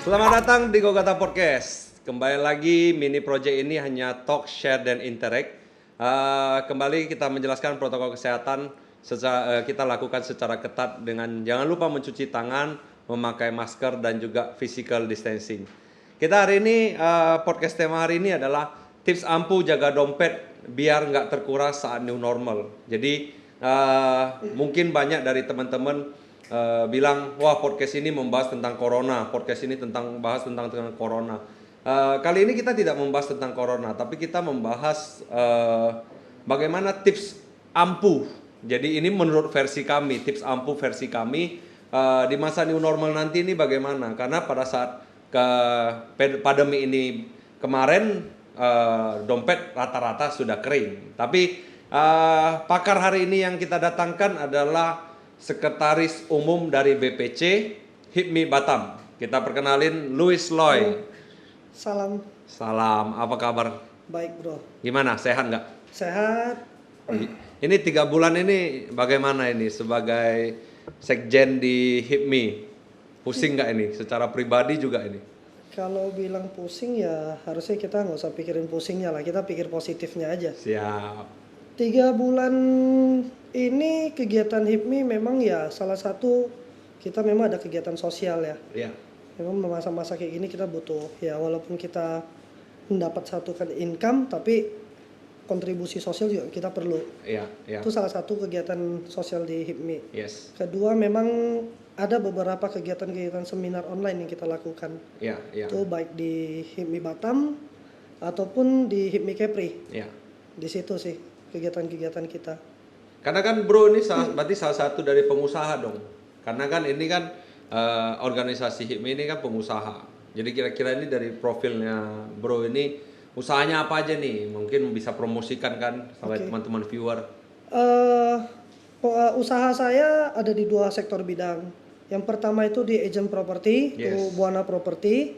Selamat datang di Gogata Podcast. Kembali lagi, mini project ini hanya talk, share, dan interact. Kembali kita menjelaskan protokol kesehatan kita lakukan secara ketat dengan jangan lupa mencuci tangan, memakai masker, dan juga physical distancing. Kita hari ini, podcast tema hari ini adalah tips ampuh jaga dompet biar nggak terkuras saat new normal. Jadi mungkin banyak dari teman-teman bilang, wah podcast ini membahas tentang corona, podcast ini bahas tentang corona. Kali ini kita tidak membahas tentang corona, tapi kita membahas bagaimana tips ampuh. Jadi ini menurut versi kami, tips ampuh versi kami di masa new normal nanti ini bagaimana? Karena pada saat pandemi ini kemarin dompet rata-rata sudah kering. Tapi pakar hari ini yang kita datangkan adalah Sekretaris Umum dari BPC HIPMI Batam. Kita perkenalin Louis Loy. Salam. Salam, apa kabar? Baik bro. Gimana, sehat nggak? Sehat. Ini 3 bulan ini bagaimana ini sebagai sekjen di HIPMI? Pusing nggak ini? Secara pribadi juga ini? Kalau bilang pusing ya harusnya kita nggak usah pikirin pusingnya lah. Kita pikir positifnya aja. Siap. 3 bulan ini kegiatan HIPMI memang ya salah satu kita memang ada kegiatan sosial ya. Iya. Memang masa-masa kayak gini kita butuh ya walaupun kita mendapat satu kan income tapi kontribusi sosial juga kita perlu. Iya. Itu salah satu kegiatan sosial di HIPMI. Yes. Kedua memang ada beberapa kegiatan-kegiatan seminar online yang kita lakukan. Iya. Itu baik di HIPMI Batam ataupun di HIPMI Kepri. Iya. Di situ sih kegiatan-kegiatan kita. Karena kan bro ini berarti salah satu dari pengusaha dong. Karena kan ini kan organisasi HIPMI ini kan pengusaha. Jadi kira-kira ini dari profilnya bro ini usahanya apa aja nih? Mungkin bisa promosikan kan sama teman-teman viewer. Usaha saya ada di 2 sektor bidang. Yang pertama itu di agent property, itu Buana Property.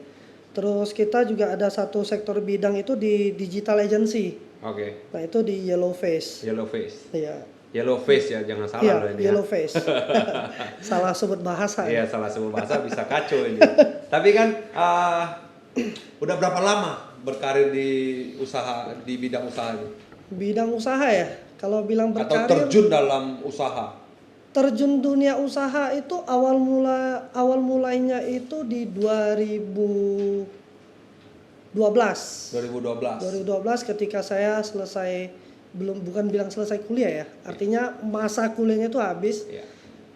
Terus kita juga ada satu sektor bidang itu di digital agency. Oke. Nah itu di Yellow Face. Yellow Face. Iya. Yellow Face ya, jangan salah Iya, loh ini. Yellow Ya. Face. Salah sebut bahasa. Iya, salah sebut bahasa bisa kacau ini. Tapi kan udah berapa lama berkarir di bidang usaha ini? Bidang usaha ya. Kalau bilang Atau berkarir, terjun dalam usaha? terjun dunia usaha itu awal mulainya itu di 2012 ketika saya selesai bukan bilang selesai kuliah ya. Artinya masa kuliahnya itu habis. Iya.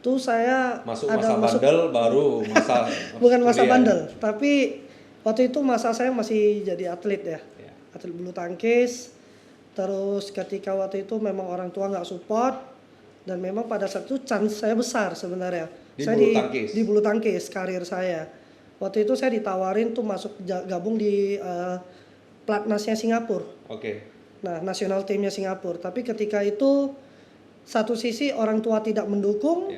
Tuh saya Masuk bandel baru masa bukan masa kuliah. bandel, tapi waktu itu masa saya masih jadi atlet ya. Iya. Atlet bulu tangkis. Terus ketika waktu itu memang orang tua nggak support dan memang pada saat itu chance saya besar sebenarnya. Di bulu tangkis karir saya. Waktu itu saya ditawarin tuh masuk gabung di platnasnya Singapura. Oke. Nah, nasional timnya Singapura. Tapi ketika itu satu sisi orang tua tidak mendukung.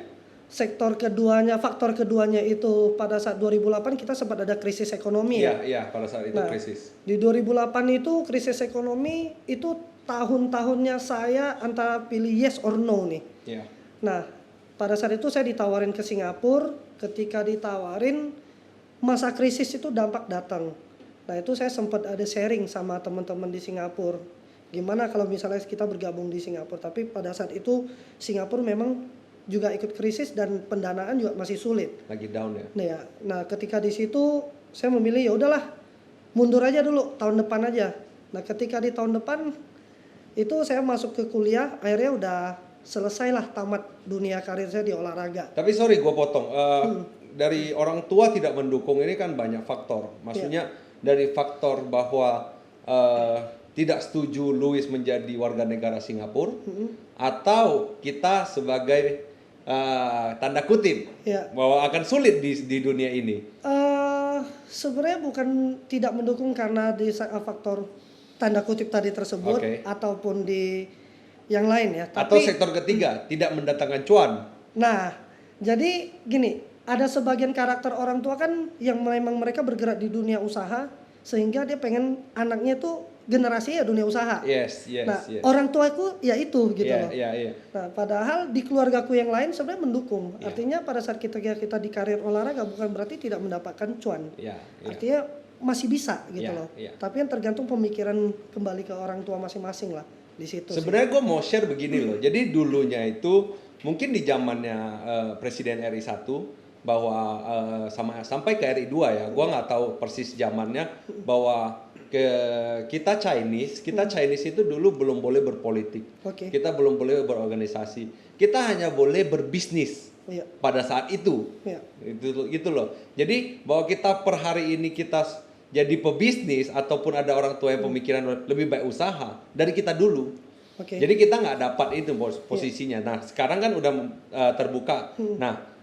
Faktor keduanya itu pada saat 2008 kita sempat ada krisis ekonomi ya. Iya, pada saat itu krisis. Di 2008 itu krisis ekonomi itu tahun-tahunnya saya antara pilih yes or no nih. Iya. Nah, pada saat itu saya ditawarin ke Singapura. Ketika ditawarin masa krisis itu dampak datang. Nah, itu saya sempat ada sharing sama teman-teman di Singapura. Gimana kalau misalnya kita bergabung di Singapura, tapi pada saat itu Singapura memang juga ikut krisis dan pendanaan juga masih sulit. Lagi down ya. Nah, ketika di situ saya memilih ya udahlah mundur aja dulu tahun depan aja. Nah, ketika di tahun depan itu saya masuk ke kuliah, akhirnya udah selesailah tamat dunia karir saya di olahraga. Tapi sorry gue potong. Dari orang tua tidak mendukung ini kan banyak faktor. Maksudnya dari faktor bahwa tidak setuju Louis menjadi warga negara Singapura atau kita sebagai tanda kutip bahwa akan sulit di dunia ini. Sebenarnya bukan tidak mendukung karena di faktor tanda kutip tadi tersebut ataupun di yang lain ya. Atau sektor ketiga tidak mendatangkan cuan. Nah, jadi gini, ada sebagian karakter orang tua kan yang memang mereka bergerak di dunia usaha sehingga dia pengen anaknya tuh generasi ya dunia usaha. Yes, yes, Nah, yes. orang tuaku ya itu gitu Iya, loh. iya, iya. Nah, padahal di keluargaku yang lain sebenarnya mendukung. Iya. Artinya pada saat kita di karir olahraga bukan berarti tidak mendapatkan cuan. Iya, iya. Artinya masih bisa gitu Iya, loh. iya. Tapi yang tergantung pemikiran kembali ke orang tua masing-masing lah di situ sih. Sebenarnya gue mau share begini loh. Jadi dulunya itu mungkin di zamannya Presiden RI 1 bahwa sampai ke RI 2 ya. Gua nggak tahu persis zamannya bahwa kita Chinese itu dulu belum boleh berpolitik. Oke. Kita belum boleh berorganisasi. Kita hanya boleh berbisnis. Iya. Pada saat itu. Iya. Itu loh. Jadi bahwa kita per hari ini kita jadi pebisnis ataupun ada orang tua yang pemikiran lebih baik usaha dari kita dulu. Oke. Jadi kita nggak dapat itu posisinya. Nah sekarang kan udah terbuka. Nah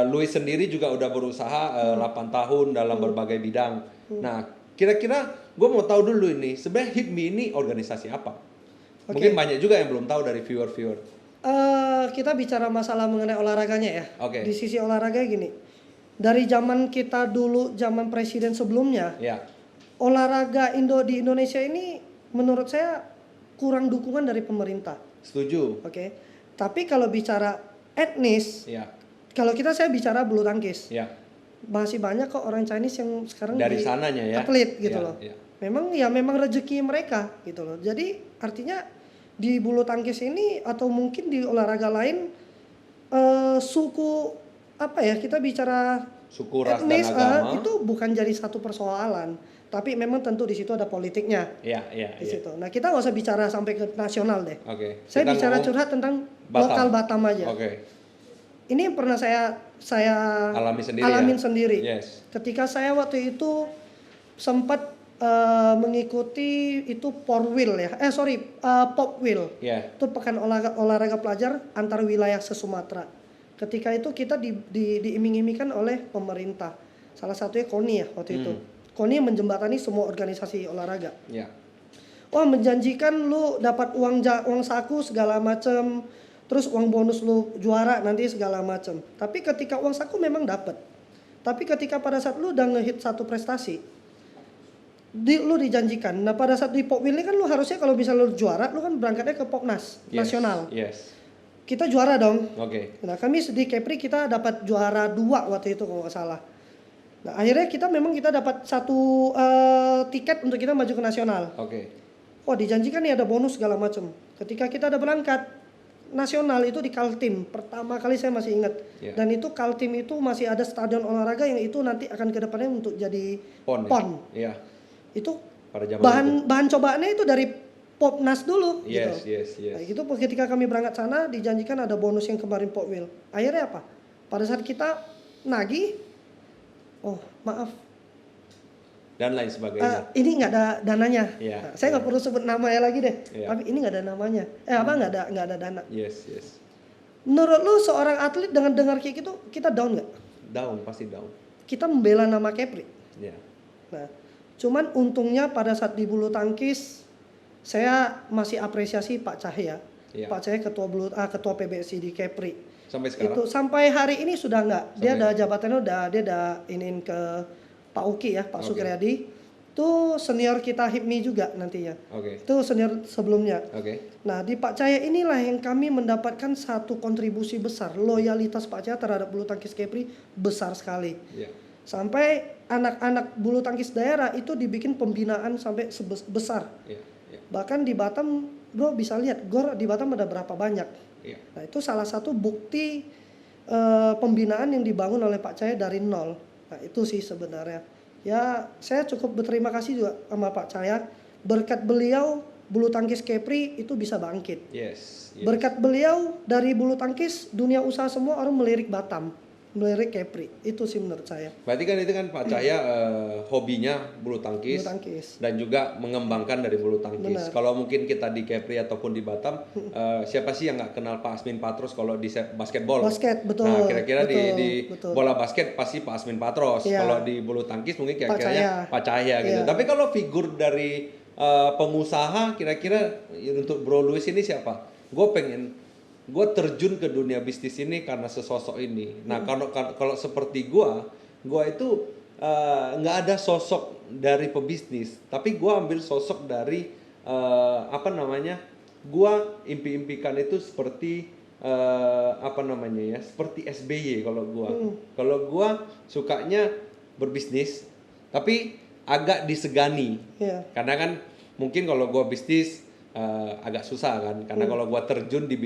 Louis sendiri juga udah berusaha 8 tahun dalam berbagai bidang. Nah kira-kira gue mau tahu dulu ini sebenarnya HIPMI ini organisasi apa? Oke. Mungkin banyak juga yang belum tahu dari viewer-viewer. Kita bicara masalah mengenai olahraganya ya. Oke. Di sisi olahraga gini. Dari zaman kita dulu, zaman presiden sebelumnya, Ya. olahraga di Indonesia ini menurut saya kurang dukungan dari pemerintah. Setuju. Oke. Tapi kalau bicara etnis, Ya. kalau saya bicara bulu tangkis, Ya. masih banyak kok orang Chinese yang sekarang Dari di sananya ya. atlet gitu Ya, loh. ya. Memang rezeki mereka gitu loh. Jadi artinya di bulu tangkis ini atau mungkin di olahraga lain suku apa ya, kita bicara Suku, ras, etnis dan agama. itu bukan jadi satu persoalan. Tapi memang tentu di situ ada politiknya Ya, ya, di ya. situ. Nah, kita nggak usah bicara sampai ke nasional deh. Oke. Saya Kita bicara ngomong curhat tentang Batam. lokal Batam aja. Oke. Ini yang pernah saya Alamin sendiri. sendiri. Yes. Ketika saya waktu itu sempat mengikuti itu Porwil ya. Popwil. Ya. Itu pekan olahraga pelajar antar wilayah se-Sumatera. Ketika itu kita diiming-imingkan oleh pemerintah. Salah satunya KONI ya waktu itu. KONI menjembatani semua organisasi olahraga. Ya. Wah, menjanjikan lu dapat uang saku segala macam, terus uang bonus lu juara nanti segala macam. Tapi ketika uang saku memang dapat. Tapi ketika pada saat lu udah ngehit satu prestasi, lu dijanjikan. Nah, pada saat di Popwil ini kan lu harusnya kalau bisa lu juara, lu kan berangkatnya ke Popnas nasional. Yes. Kita juara dong. Oke. Nah, kami di Kepri kita dapat juara 2 waktu itu kalau nggak salah. Nah, akhirnya kita dapat satu tiket untuk kita maju ke nasional. Oke. Wah, dijanjikan nih ada bonus segala macam. Ketika kita ada berangkat nasional itu di Kaltim, pertama kali saya masih ingat. Yeah. Dan itu Kaltim itu masih ada stadion olahraga yang itu nanti akan ke depannya untuk jadi PON. Iya. Itu Pada zaman bahan cobaannya itu dari Popnas dulu Yes, gitu. yes, yes. Nah, itu ketika kami berangkat sana dijanjikan ada bonus yang kemarin Popwil. Akhirnya apa? Pada saat kita nagih, oh maaf, Dan lain sebagainya. ini nggak ada dananya. Iya, Nah, saya nggak perlu sebut namanya lagi deh. Iya. Tapi ini nggak ada namanya. Nggak ada dana. Yes, yes. Menurut lu seorang atlet dengan dengar kayak gitu, kita down nggak? Down, pasti down. Kita membela nama Kepri. Ya. Nah, cuman untungnya pada saat di bulu tangkis, saya masih apresiasi Pak Cahya. Iya. Pak Cahya ketua PBSI di Kepri. Sampai sekarang. Itu sampai hari ini sudah nggak. Dia Sampai- ada jabatannya dia udah iniin ke Pak Uki ya, Pak Oke. Sukriyadi. Itu senior kita HIPMI juga nantinya. Oke. Itu senior sebelumnya. Oke. Nah, di Pak Cahya inilah yang kami mendapatkan satu kontribusi besar. Loyalitas Pak Cahya terhadap bulu tangkis Kepri besar sekali. Ya. Sampai anak-anak bulu tangkis daerah itu dibikin pembinaan sampai besar. Ya. Ya. Bahkan di Batam, bro bisa lihat gor di Batam ada berapa banyak. Ya. Nah, itu salah satu bukti pembinaan yang dibangun oleh Pak Cahya dari nol. Nah, itu sih sebenarnya. Ya, saya cukup berterima kasih juga sama Pak Cahya. Berkat beliau, bulu tangkis Kepri itu bisa bangkit. Yes. Yes. Berkat beliau, dari bulu tangkis, dunia usaha semua orang melirik Batam, melirik Kepri. Itu sih menurut saya. Berarti kan itu kan Pak Cahya hobinya bulu tangkis, Bulu tangkis. dan juga mengembangkan dari bulu tangkis. Benar. Kalau mungkin kita di Kepri ataupun di Batam, siapa sih yang nggak kenal Pak Asmin Patros kalau di basketball? Basket, betul. Nah, kira-kira betul. bola basket pasti Pak Asmin Patros. Iya. Kalau di bulu tangkis mungkin Pak kira-kira Cahya. Pak Cahya gitu. Iya. Tapi kalau figur dari pengusaha, kira-kira untuk Bro Louis ini siapa? Gue terjun ke dunia bisnis ini karena sesosok ini. Nah, kalau seperti gue itu nggak ada sosok dari pebisnis, tapi gue ambil sosok dari apa namanya, gue impi-impikan itu seperti apa namanya ya, seperti SBY kalau gue. Kalau gue sukanya berbisnis, tapi agak disegani, Iya. karena kan mungkin kalau gue bisnis agak susah kan, karena kalau gue terjun di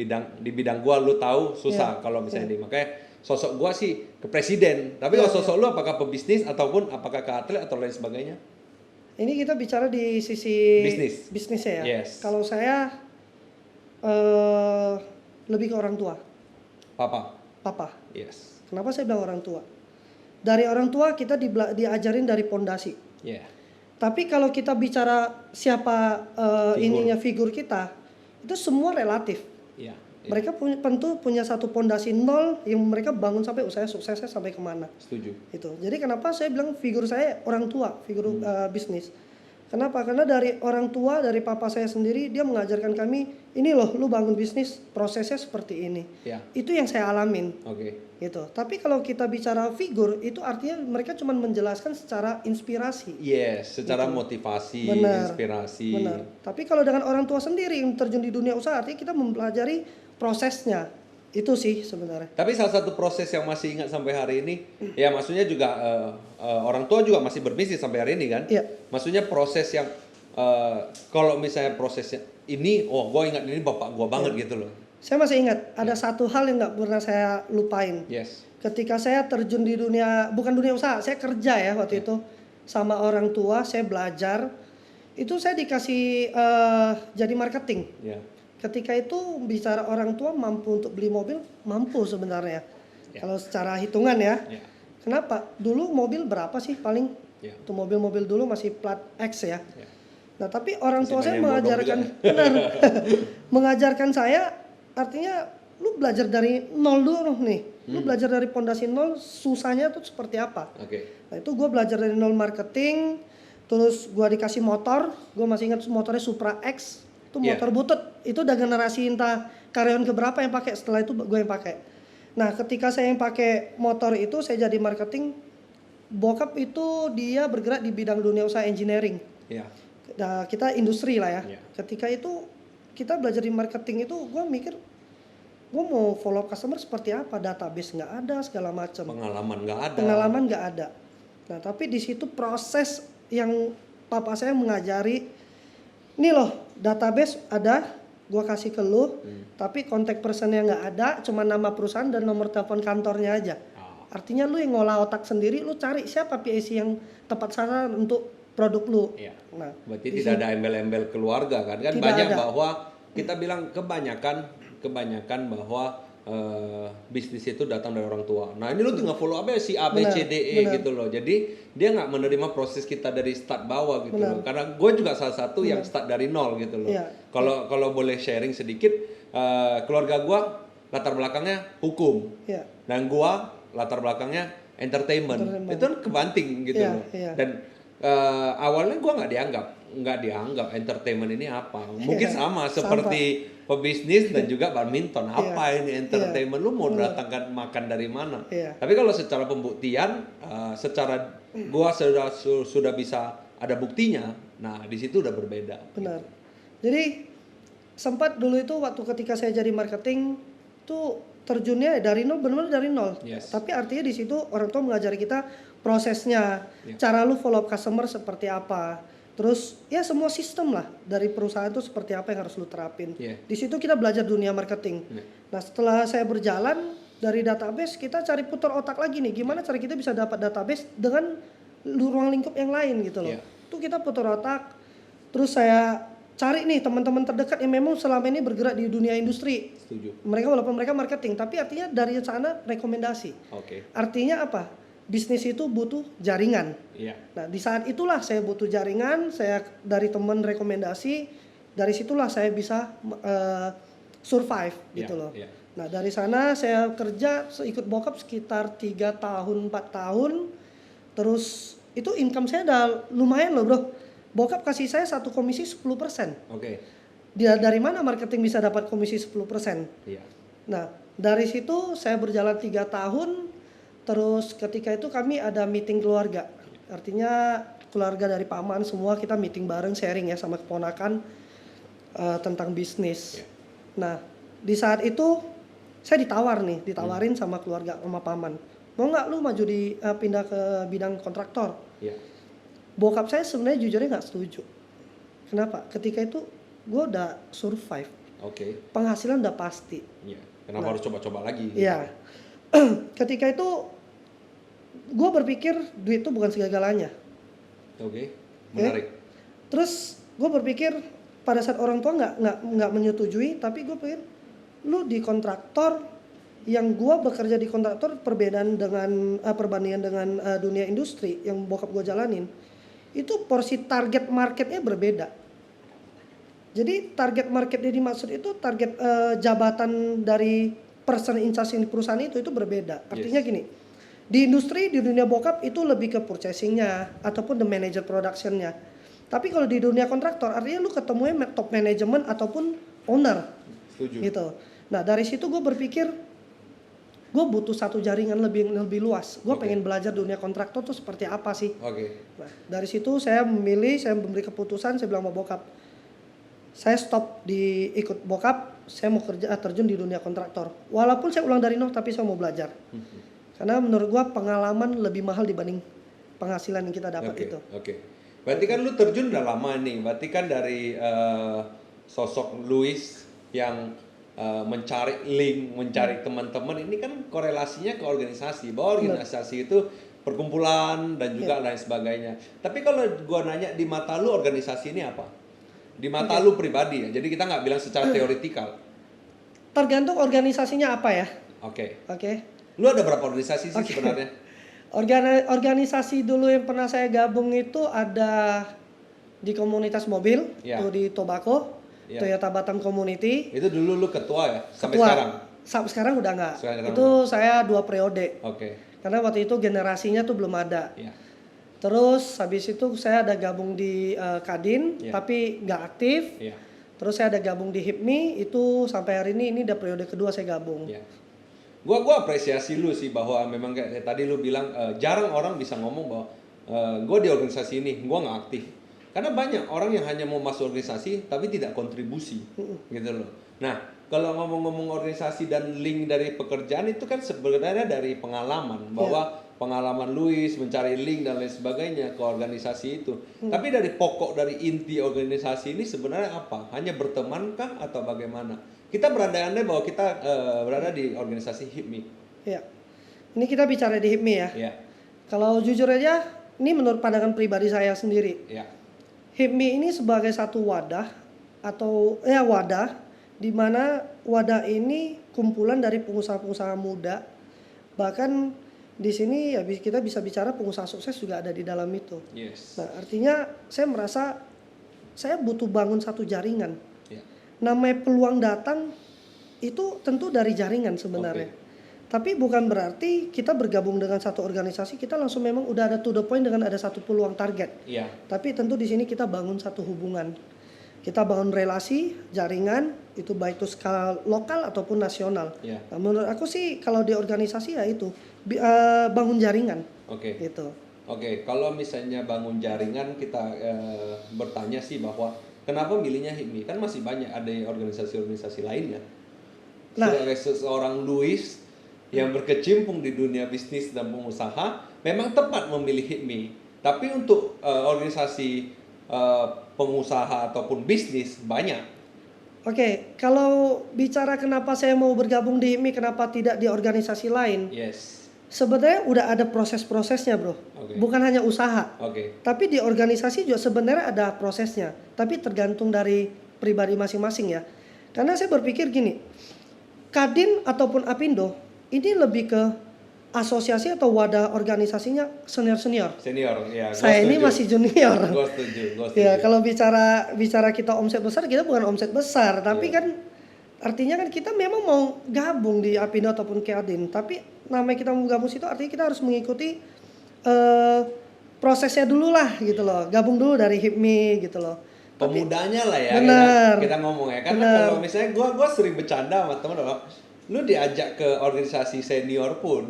bidang gue, lu tahu susah kalau misalnya ini, makanya sosok gua sih ke presiden. Tapi kalau sosok lu apakah pebisnis ataupun apakah ke atlet atau lain sebagainya? Ini kita bicara di sisi bisnisnya ya. Yes. Kalau saya lebih ke orang tua. Papa. Yes. Kenapa saya bilang orang tua? Dari orang tua kita diajarin dari pondasi. Yeah. Tapi kalau kita bicara siapa figur kita, itu semua relatif. Yeah. Mereka tentu punya satu pondasi nol yang mereka bangun sampai usaha suksesnya sampai kemana. Setuju. Itu. Jadi kenapa saya bilang figur saya orang tua, figur bisnis. Kenapa? Karena dari orang tua, dari papa saya sendiri, dia mengajarkan kami, ini loh, lu bangun bisnis, prosesnya seperti ini. Yeah. Itu yang saya alamin. Oke. Gitu. Tapi kalau kita bicara figur, itu artinya mereka cuma menjelaskan secara inspirasi. Yes, secara gitu. motivasi, Benar, inspirasi. Benar. Tapi kalau dengan orang tua sendiri yang terjun di dunia usaha, artinya kita mempelajari prosesnya. Itu sih sebenarnya. Tapi salah satu proses yang masih ingat sampai hari ini, ya maksudnya juga orang tua juga masih berbisnis sampai hari ini kan? Iya. Maksudnya proses yang kalau misalnya prosesnya ini, oh gue ingat ini bapak gue banget gitu loh. Saya masih ingat ada satu hal yang nggak pernah saya lupain. Yes. Ketika saya terjun di dunia, bukan dunia usaha, saya kerja ya waktu itu sama orang tua, saya belajar. Itu saya dikasih jadi marketing. Yeah. Ketika itu bicara orang tua mampu untuk beli mobil, mampu sebenarnya. Kalau secara hitungan ya. Kenapa? Dulu mobil berapa sih paling? Itu mobil-mobil dulu masih plat X ya. Nah, tapi orang tua saya mengajarkan benar. Mengajarkan saya artinya lu belajar dari nol dulu nih. Lu belajar dari pondasi nol, susahnya tuh seperti apa. Nah, itu gue belajar dari nol marketing, terus gue dikasih motor, gue masih ingat motornya Supra X. Itu motor butut, itu udah generasi entah karyawan keberapa yang pakai, setelah itu gue yang pakai. Nah, ketika saya yang pakai motor itu, saya jadi marketing. Bokap itu dia bergerak di bidang dunia usaha engineering. Nah, kita industri lah ya. Ketika itu kita belajar di marketing itu, gue mikir gue mau follow customer seperti apa, database nggak ada, segala macam. Pengalaman nggak ada. Nah, tapi di situ proses yang papa saya mengajari. Ini loh, database ada, gua kasih ke lu, tapi kontak personnya nggak ada, cuma nama perusahaan dan nomor telepon kantornya aja. Artinya lu yang ngolah otak sendiri, lu cari siapa PAC yang tepat sasaran untuk produk lu. Nah, berarti tidak ada embel-embel keluarga kan? Kan banyak bahwa kita bilang kebanyakan bahwa bisnis itu datang dari orang tua. Nah ini lu tinggal follow apa ya, si A, B, C, D, E gitu loh. Jadi dia nggak menerima proses kita dari start bawah gitu loh. Karena gue juga salah satu yang start dari nol gitu loh. Kalau boleh sharing sedikit, keluarga gue latar belakangnya hukum. Dan gue latar belakangnya entertainment. Itu kan kebanting gitu loh. Dan awalnya gue nggak dianggap entertainment ini apa. Mungkin sama seperti pebisnis dan juga badminton. Apa ini entertainment? Lu mau datangkan makan dari mana? Tapi kalau secara pembuktian, secara gua sudah bisa ada buktinya. Nah, di situ udah berbeda. Benar. Jadi sempat dulu itu waktu ketika saya jadi marketing tuh terjunnya dari nol, benar-benar dari nol. Tapi artinya di situ orang tua mengajari kita prosesnya, cara lu follow up customer seperti apa. Terus ya semua sistem lah dari perusahaan itu seperti apa yang harus lu terapin. Di situ kita belajar dunia marketing. Nah, setelah saya berjalan dari database, kita cari putar otak lagi nih, gimana cara kita bisa dapat database dengan ruang lingkup yang lain gitu loh. Itu kita putar otak. Terus saya cari nih teman-teman terdekat yang memang selama ini bergerak di dunia industri. Setuju. Mereka walaupun mereka marketing, tapi artinya dari sana rekomendasi. Artinya apa? Bisnis itu butuh jaringan. Nah, di saat itulah saya butuh jaringan, saya dari teman rekomendasi, dari situlah saya bisa survive gitu loh. Nah, dari sana saya kerja ikut bokap sekitar 3 tahun, 4 tahun. Terus itu income saya udah lumayan loh, Bro. Bokap kasih saya satu komisi 10%. Dia dari mana marketing bisa dapat komisi 10%? Nah, dari situ saya berjalan 3 tahun. Terus ketika itu kami ada meeting keluarga. Artinya keluarga dari paman semua kita meeting bareng, sharing ya sama keponakan tentang bisnis. Nah, di saat itu saya ditawarin sama keluarga sama paman. Mau nggak lu maju pindah ke bidang kontraktor? Iya. Bokap saya sebenarnya jujurnya nggak setuju. Kenapa? Ketika itu gue udah survive, Oke. penghasilan udah pasti. Iya. Kenapa harus coba-coba lagi? Iya. Ketika itu gue berpikir duit itu bukan segala-galanya. Oke. Menarik. Terus gue berpikir pada saat orang tua nggak menyetujui, tapi gue pikir lu di kontraktor, yang gue bekerja di kontraktor perbedaan dengan perbandingan dengan dunia industri yang bokap gue jalanin, itu porsi target marketnya berbeda. Jadi target market yang dimaksud itu target jabatan dari person in charge di perusahaan itu berbeda. Artinya gini, di industri di dunia bokap itu lebih ke purchasingnya ataupun the manager productionnya. Tapi kalau di dunia kontraktor artinya lu ketemunya top management ataupun owner. Setuju. Gitu. Nah dari situ gue berpikir gue butuh satu jaringan lebih luas. Gue pengen belajar dunia kontraktor tuh seperti apa sih. Nah dari situ saya memberi keputusan, saya bilang sama bokap, saya stop di ikut bokap, saya mau terjun di dunia kontraktor. Walaupun saya ulang dari nol, tapi saya mau belajar. Karena menurut gua pengalaman lebih mahal dibanding penghasilan yang kita dapat itu. Oke. Berarti kan lu terjun udah lama nih. Berarti kan dari sosok Luis yang mencari link, mencari teman-teman, ini kan korelasinya ke organisasi. Bahwa organisasi itu perkumpulan dan juga lain sebagainya. Tapi kalau gua nanya di mata lu organisasi ini apa? Di mata lu pribadi ya. Jadi kita nggak bilang secara teoretikal. Tergantung organisasinya apa ya. Oke. Oke. Lu ada berapa organisasi sih sebenarnya? Organisasi dulu yang pernah saya gabung itu ada di komunitas mobil, tuh di Tobacco, Toyota Batam Community. Itu dulu lu ketua ya? Sampai ketua. sekarang? Sampai sekarang udah nggak. Sekarang itu saya 2 periode. Oke. Karena waktu itu generasinya tuh belum ada. Iya. Terus habis itu saya ada gabung di Kadin, tapi nggak aktif. Iya. Terus saya ada gabung di HIPMI, itu sampai hari ini udah periode kedua saya gabung. Iya. Gua apresiasi lu sih bahwa memang kayak tadi lu bilang jarang orang bisa ngomong bahwa gua di organisasi ini, gua nggak aktif. Karena banyak orang yang hanya mau masuk organisasi tapi tidak kontribusi, gitu loh. Nah, kalau ngomong-ngomong organisasi dan link dari pekerjaan itu kan sebenarnya dari pengalaman bahwa pengalaman Luis mencari link dan lain sebagainya ke organisasi itu. Tapi dari pokok dari inti organisasi ini sebenarnya apa? Hanya bertemankah atau bagaimana? Kita berandai-andai bahwa kita berada di organisasi HIPMI. Iya. Ini kita bicara di HIPMI ya. Iya. Kalau jujur aja, ini menurut pandangan pribadi saya sendiri. Iya. HIPMI ini sebagai satu wadah atau wadah di mana wadah ini kumpulan dari pengusaha-pengusaha muda. Bahkan di sini ya kita bisa bicara pengusaha sukses juga ada di dalam itu. Yes. Nah, artinya saya merasa saya butuh bangun satu jaringan. Yeah. Namanya peluang datang itu tentu dari jaringan sebenarnya. Tapi bukan berarti kita bergabung dengan satu organisasi kita langsung memang udah ada to the point dengan ada satu peluang target. Iya. Tapi tentu di sini kita bangun satu hubungan. Kita bangun relasi, jaringan, itu baik itu skala lokal ataupun nasional. Yeah. Nah, menurut aku sih kalau di organisasi ya itu bangun jaringan. Gitu. Oke, kalau misalnya bangun jaringan kita bertanya sih bahwa kenapa milihnya HIPMI? Kan masih banyak ada organisasi-organisasi lainnya. Nah, sebagai seorang Luis yang berkecimpung di dunia bisnis dan pengusaha, memang tepat memilih HIPMI. Tapi untuk organisasi pengusaha ataupun bisnis banyak. Oke, kalau bicara kenapa saya mau bergabung di HIPMI, kenapa tidak di organisasi lain? Yes. Sebenarnya udah ada proses-prosesnya, bro. Bukan hanya usaha. Tapi di organisasi juga sebenarnya ada prosesnya. Tapi tergantung dari pribadi masing-masing ya. Karena saya berpikir gini, Kadin ataupun Apindo ini lebih ke asosiasi atau wadah organisasinya senior. Senior, ya. Saya ini masih junior. Gue setuju. Ya, kalau bicara kita omset besar, kita bukan omset besar, tapi kan artinya kan kita memang mau gabung di Apindo ataupun Kadin, tapi namanya kita mau gabung situ artinya kita harus mengikuti prosesnya dulu lah gitu loh. Gabung dulu dari HIPMI gitu loh. Pemudanya lah ya. Bener. Kita ngomong ya. Karena kalau misalnya gue sering bercanda sama temen, lu diajak ke organisasi senior pun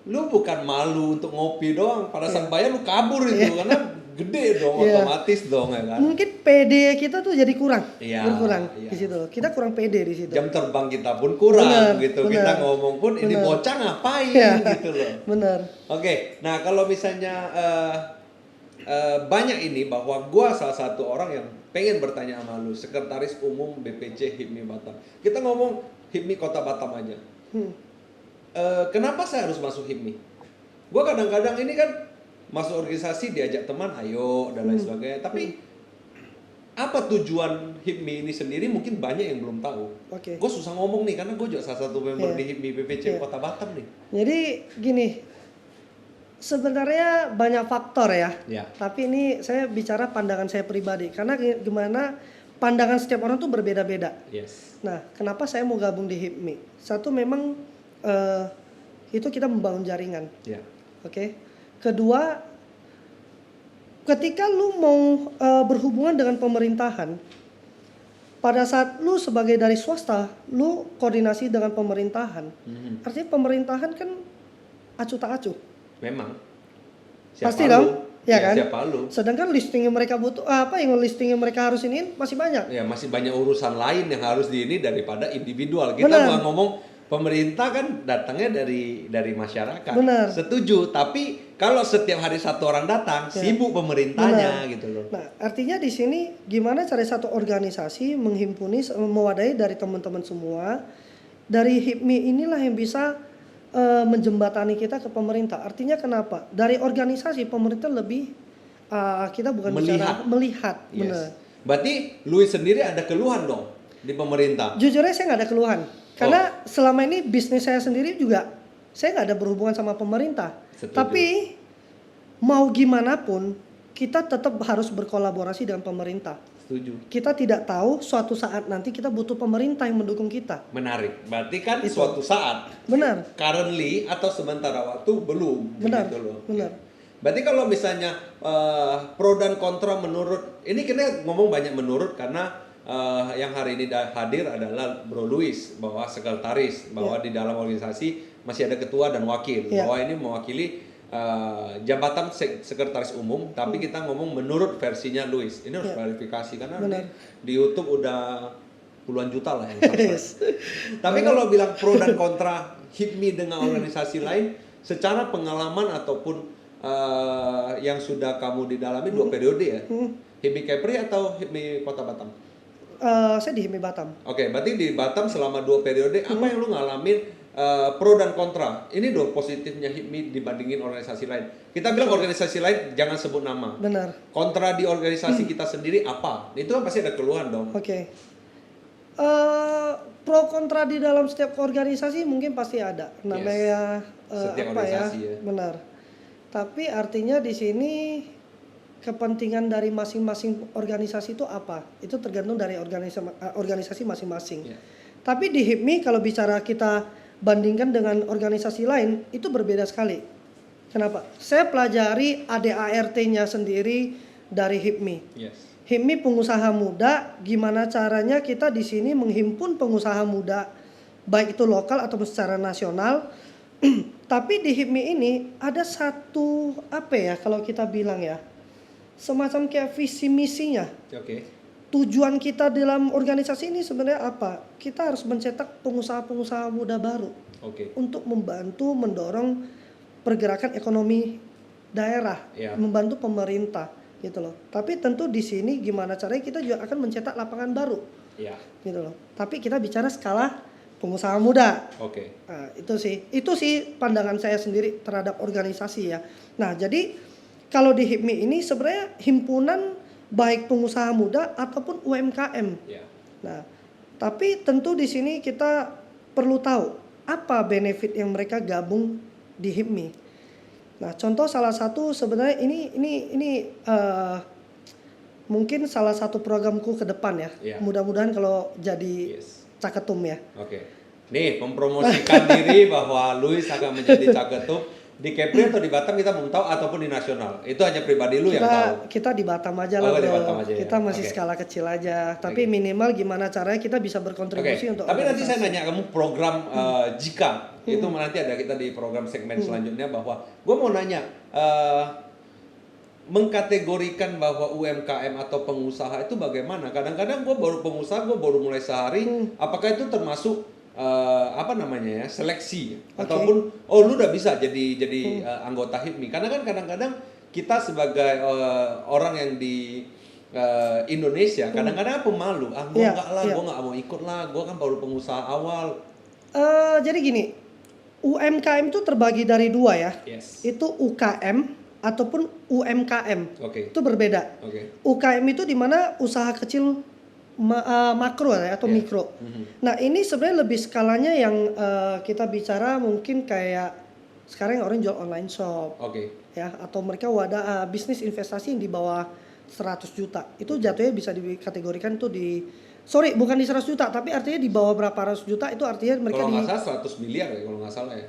lu bukan malu untuk ngopi doang, pada saat bayar lu kabur itu Iya. karena gede dong, Iya. otomatis dong ya kan. Mungkin PD kita tuh jadi kurang, Iya, berkurang iya. di situ loh. Kita kurang PD di situ. Jam terbang kita pun kurang Benar, gitu. benar. Kita ngomong pun ini Benar. bocah ngapain Iya. gitu loh. Benar. Oke, nah kalau misalnya banyak ini bahwa gua salah satu orang yang pengen bertanya sama lu, Sekretaris Umum BPC HIPMI Batam. Kita ngomong HIPMI Kota Batam aja. Kenapa saya harus masuk HIPMI? Gua kadang-kadang ini kan masuk organisasi diajak teman, ayo dan lain sebagainya. Tapi apa tujuan HIPMI ini sendiri mungkin banyak yang belum tahu. Oke. Gue susah ngomong nih karena gue juga salah satu member Iya. di HIPMI BPC Iya. Kota Batam nih. Jadi gini, sebenarnya banyak faktor ya. Ya. Tapi ini saya bicara pandangan saya pribadi. Karena gimana pandangan setiap orang tuh berbeda-beda. Yes. Nah, kenapa saya mau gabung di HIPMI? Satu memang itu kita membangun jaringan. Ya. Oke. Kedua, ketika lu mau berhubungan dengan pemerintahan, pada saat lu sebagai dari swasta, lu koordinasi dengan pemerintahan. Artinya pemerintahan kan acuh tak acuh. Memang. Pasti dong, ya kan? Siapa lu? Sedangkan listingnya mereka butuh listingnya mereka harus ini masih banyak. Ya masih banyak urusan lain yang harus di ini daripada individual. Kita Benar. bukan ngomong pemerintah kan datangnya dari masyarakat. Benar. Setuju, tapi kalau setiap hari satu orang datang, Ya. sibuk pemerintahnya Benar. gitu loh. Nah, artinya di sini gimana cara satu organisasi menghimpuni, mewadahi dari teman-teman semua. Dari HIPMI inilah yang bisa menjembatani kita ke pemerintah. Artinya kenapa? Dari organisasi pemerintah lebih kita bukan bicara melihat, Yes. benar. Berarti Louis sendiri ada keluhan dong di pemerintah. Jujur aja saya nggak ada keluhan. Karena selama ini bisnis saya sendiri juga saya nggak ada berhubungan sama pemerintah. Setuju. Tapi mau gimana pun kita tetap harus berkolaborasi dengan pemerintah. Setuju. Kita tidak tahu suatu saat nanti kita butuh pemerintah yang mendukung kita. Menarik. Berarti kan Itu. suatu saat, Benar, currently atau sementara waktu belum. benar, Gitu loh. benar. Berarti kalau misalnya pro dan kontra menurut, ini kita ngomong banyak menurut karena yang hari ini hadir adalah Bro Louis, bahwa sekretaris, bahwa di dalam organisasi masih ada ketua dan wakil, Ya. bahwa ini mewakili jabatan sekretaris umum, tapi kita ngomong menurut versinya Louis. Ini harus Ya. klarifikasi karena Benar. di YouTube udah puluhan juta lah yang subscribe. Tapi kalau bilang pro dan kontra HIPMI dengan organisasi lain, secara pengalaman ataupun yang sudah kamu didalami 2 periode ya, HIPMI Kepri atau HIPMI Kota Batam? Saya di HIPMI Batam. Oke, berarti di Batam selama 2 periode, apa yang lu ngalamin pro dan kontra? Ini dong positifnya HIPMI dibandingin organisasi lain. Kita bilang organisasi lain jangan sebut nama. Benar. Kontra di organisasi kita sendiri apa? Itu kan pasti ada keluhan dong. Oke. Pro kontra di dalam setiap organisasi mungkin pasti ada. Namanya Setiap apa ya? organisasi ya. Benar. Tapi artinya di sini kepentingan dari masing-masing organisasi itu apa? Itu tergantung dari organisasi masing-masing. Ya. Tapi di HIPMI kalau bicara kita bandingkan dengan organisasi lain itu berbeda sekali. Kenapa? Saya pelajari ADART-nya sendiri dari HIPMI. Yes. HIPMI pengusaha muda, gimana caranya kita di sini menghimpun pengusaha muda, baik itu lokal atau secara nasional. Tapi di HIPMI ini ada satu apa ya kalau kita bilang ya, semacam kayak visi misinya. Oke. Tujuan kita dalam organisasi ini sebenarnya apa? Kita harus mencetak pengusaha-pengusaha muda baru Oke. untuk membantu mendorong pergerakan ekonomi daerah, Ya. membantu pemerintah gitu loh. Tapi tentu di sini gimana caranya kita juga akan mencetak lapangan baru Ya. gitu loh. Tapi kita bicara skala pengusaha muda. Oke. Nah, itu sih pandangan saya sendiri terhadap organisasi ya. Nah, jadi kalau di HIPMI ini sebenarnya himpunan baik pengusaha muda ataupun UMKM. Ya. Nah, tapi tentu di sini kita perlu tahu apa benefit yang mereka gabung di HIPMI. Nah, contoh salah satu sebenarnya ini mungkin salah satu programku ke depan ya. Ya. Mudah-mudahan kalau jadi Yes. caketum ya. Oke. Nih, mempromosikan diri bahwa Louis akan menjadi caketum di Kepri atau di Batam kita belum tahu ataupun di nasional. Itu hanya pribadi lu yang tahu. Kita di Batam aja lah, Oh, di bro. Batam aja ya. Kita masih Oke. skala kecil aja. Tapi minimal gimana caranya kita bisa Oke. berkontribusi untuk Tapi nanti organisasi. saya nanya kamu program jika Itu nanti ada kita di program segmen selanjutnya bahwa gue mau nanya mengkategorikan bahwa UMKM atau pengusaha itu bagaimana? Kadang-kadang gue baru pengusaha, gue baru mulai sehari, apakah itu termasuk apa namanya ya, seleksi ataupun lu udah bisa jadi anggota HIPMI? Karena kan kadang-kadang kita sebagai orang yang di Indonesia kadang-kadang pemalu, gue nggak lah, gue nggak mau ikut lah, gue kan baru pengusaha awal. Jadi gini, UMKM itu terbagi dari dua ya. Yes. Itu UKM ataupun UMKM. Oke. Itu berbeda. Oke. UKM itu di mana usaha kecil makro ya, atau mikro. Nah, ini sebenarnya lebih skalanya yang kita bicara mungkin kayak sekarang orang jual online shop. Oke. Ya, atau mereka wadah bisnis investasi yang di bawah 100 juta. Itu jatuhnya bisa dikategorikan tuh bukan di 100 juta, tapi artinya di bawah berapa ratus juta, itu artinya mereka kalau nggak salah 100 miliar ya, kalau nggak salah ya.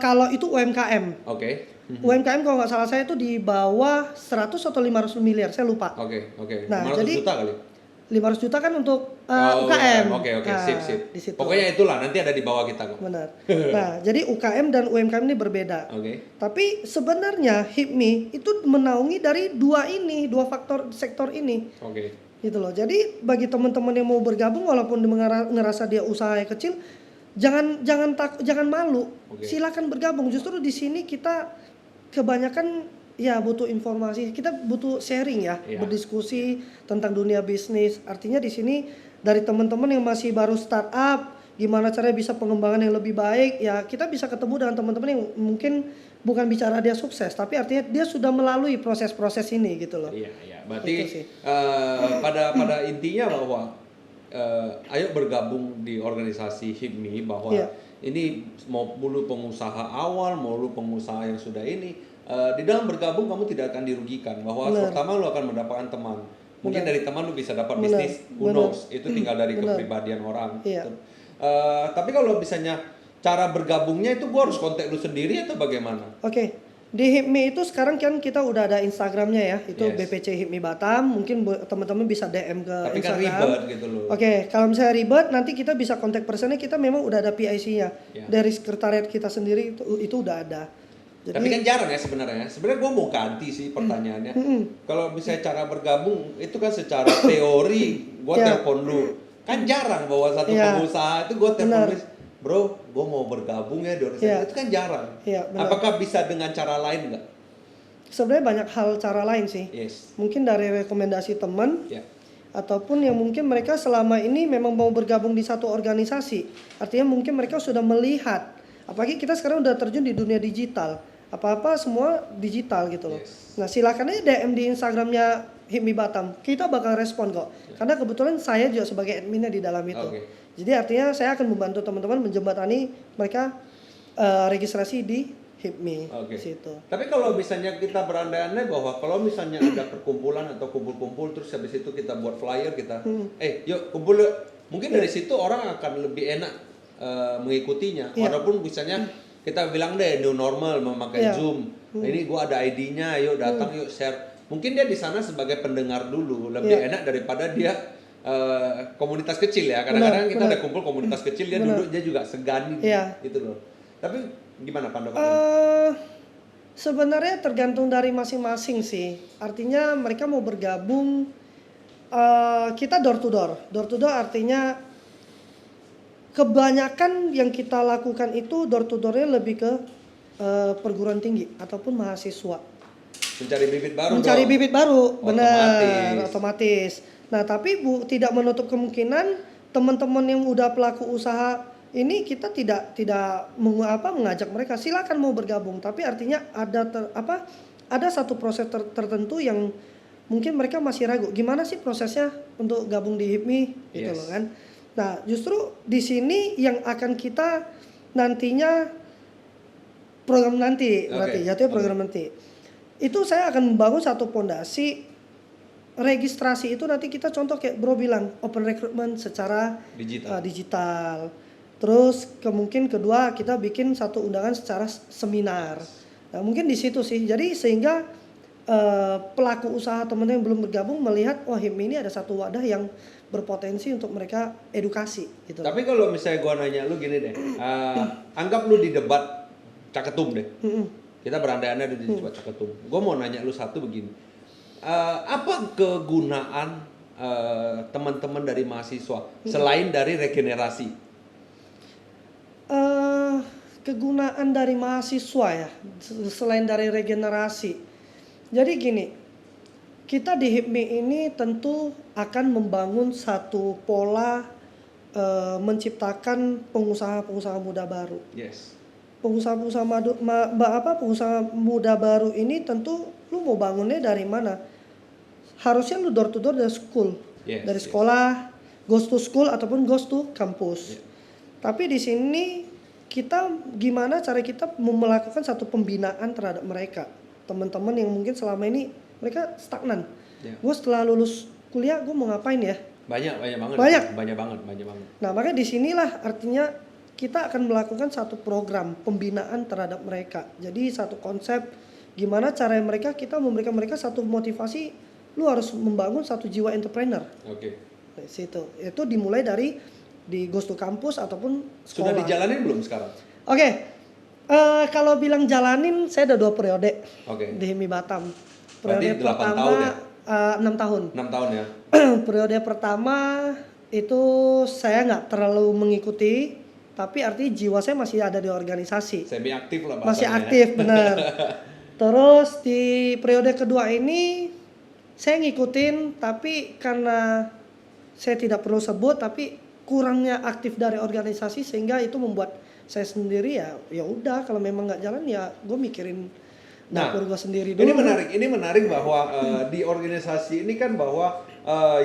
Kalau itu UMKM. Oke. UMKM kalau nggak salah saya itu di bawah 100 atau 500 miliar, saya lupa. Oke. Nah, 500 jadi juta kali. 500 juta kan untuk UKM. Oke, Nah, sip. di situ. Pokoknya itulah, nanti ada di bawah kita kok. Benar. Nah, jadi UKM dan UMKM ini berbeda. Oke. Tapi sebenarnya HIPMI itu menaungi dari dua faktor sektor ini. Oke. Gitu loh. Jadi bagi teman-teman yang mau bergabung walaupun ngerasa dia usaha kecil, jangan malu. Oke. Silakan bergabung. Justru di sini kita kebanyakan ya butuh informasi, kita butuh sharing ya, berdiskusi tentang dunia bisnis. Artinya di sini dari teman-teman yang masih baru startup, gimana caranya bisa pengembangan yang lebih baik, ya kita bisa ketemu dengan teman-teman yang mungkin bukan bicara dia sukses, tapi artinya dia sudah melalui proses-proses ini gitu loh. Iya. Berarti pada intinya bahwa ayo bergabung di organisasi HIPMI bahwa ini mau lu pengusaha awal, mau lu pengusaha yang sudah ini, di dalam bergabung kamu tidak akan dirugikan, bahwa pertama lu akan mendapatkan teman. Mungkin dari teman lu bisa dapat bisnis, who knows, itu tinggal dari kepribadian orang. Tapi kalau misalnya cara bergabungnya itu gua harus kontak lu sendiri atau bagaimana? Oke. Di HIPMI itu sekarang kan kita udah ada Instagramnya ya, itu BPC HIPMI Batam. Mungkin teman-teman bisa DM ke tapi Instagram. Kan ribet gitu loh. Oke, kalau misalnya ribet nanti kita bisa kontak personnya, kita memang udah ada PIC-nya. Dari sekretariat kita sendiri itu udah ada. Jadi, tapi kan jarang ya sebenarnya. Sebenarnya gue mau ganti sih pertanyaannya. Kalau misalnya cara bergabung itu kan secara teori gue telepon lu. Kan jarang bahwa satu pengusaha itu gue telepon lu, bro, gue mau bergabung ya di organisasi. Itu kan jarang. Apakah bisa dengan cara lain nggak? Sebenarnya banyak hal cara lain sih. Mungkin dari rekomendasi teman, ataupun yang mungkin mereka selama ini memang mau bergabung di satu organisasi. Artinya mungkin mereka sudah melihat, apalagi kita sekarang udah terjun di dunia digital. Apa-apa semua digital gitu loh. Nah, silakan aja DM di Instagramnya HIPMI Batam. Kita bakal respon kok. Karena kebetulan saya juga sebagai adminnya di dalam itu. Jadi artinya saya akan membantu teman-teman menjembatani mereka registrasi di HIPMI situ. Tapi kalau misalnya kita berandai-andai bahwa kalau misalnya ada perkumpulan atau kumpul-kumpul terus habis itu kita buat flyer kita, yuk kumpul yuk. Mungkin dari situ orang akan lebih enak mengikutinya. Walaupun misalnya kita bilang deh new normal memakai Zoom. Ini gua ada ID-nya, yuk datang yuk share. Mungkin dia di sana sebagai pendengar dulu lebih enak daripada dia komunitas kecil ya. Kadang-kadang kita ada kumpul komunitas kecil dia duduk dia juga segan gitu loh. Tapi gimana pandangannya? Sebenarnya tergantung dari masing-masing sih. Artinya mereka mau bergabung, kita door to door. Door to door artinya kebanyakan yang kita lakukan itu door to door-nya lebih ke perguruan tinggi ataupun mahasiswa. Mencari bibit baru. Benar, otomatis. Nah, tapi tidak menutup kemungkinan teman-teman yang udah pelaku usaha ini kita tidak mengajak mereka silakan mau bergabung, tapi artinya ada satu proses tertentu yang mungkin mereka masih ragu. Gimana sih prosesnya untuk gabung di HIPMI gitu loh kan. Nah, justru di sini yang akan kita nantinya program nanti program nanti. Itu saya akan membangun satu pondasi registrasi itu nanti kita contoh kayak bro bilang open recruitment secara digital. Terus mungkin kedua kita bikin satu undangan secara seminar. Nah, mungkin di situ sih. Jadi sehingga pelaku usaha teman-teman yang belum bergabung melihat wah HIPMI ini ada satu wadah yang berpotensi untuk mereka edukasi gitu. Tapi kalau misalnya gua nanya lu gini deh, anggap lu di debat Caketum deh. Kita berandai-andai di debat Caketum. Gua mau nanya lu satu begini. Apa kegunaan teman-teman dari mahasiswa selain dari regenerasi? Kegunaan dari mahasiswa ya selain dari regenerasi. Jadi gini, kita di HIPMI ini tentu akan membangun satu pola menciptakan pengusaha-pengusaha muda baru. Yes. Pengusaha-pengusaha pengusaha muda baru ini tentu lu mau bangunnya dari mana? Harusnya lu door to door dari school. Yes, Dari yes. sekolah, goes to school ataupun goes to kampus. Yeah. Tapi di sini kita gimana cara kita melakukan satu pembinaan terhadap mereka. Teman-teman yang mungkin selama ini mereka stagnan. Yeah. Gue setelah lulus kuliah gue mau ngapain ya? Banyak banget. Banyak. banget. Nah, makanya disinilah artinya kita akan melakukan satu program pembinaan terhadap mereka. Jadi satu konsep gimana cara mereka kita memberikan mereka satu motivasi, lu harus membangun satu jiwa entrepreneur. Oke. Di situ. Itu dimulai dari di Goes to Campus ataupun Sudah sekolah. dijalanin belum sekarang? Oke. Kalau bilang jalanin, saya ada 2 periode Oke. di HIMI Batam. Berarti Periode 8 pertama tahun ya? 6 tahun. 6 tahun ya. Periode pertama itu saya nggak terlalu mengikuti, tapi artinya jiwa saya masih ada di organisasi. Semi aktif lah bahasanya. Masih aktif, benar. Terus di periode kedua ini saya ngikutin, tapi karena saya tidak perlu sebut, tapi kurangnya aktif dari organisasi sehingga itu membuat saya sendiri ya udah kalau memang nggak jalan ya gue mikirin dapur gue sendiri dulu. Ini menarik bahwa di organisasi ini kan bahwa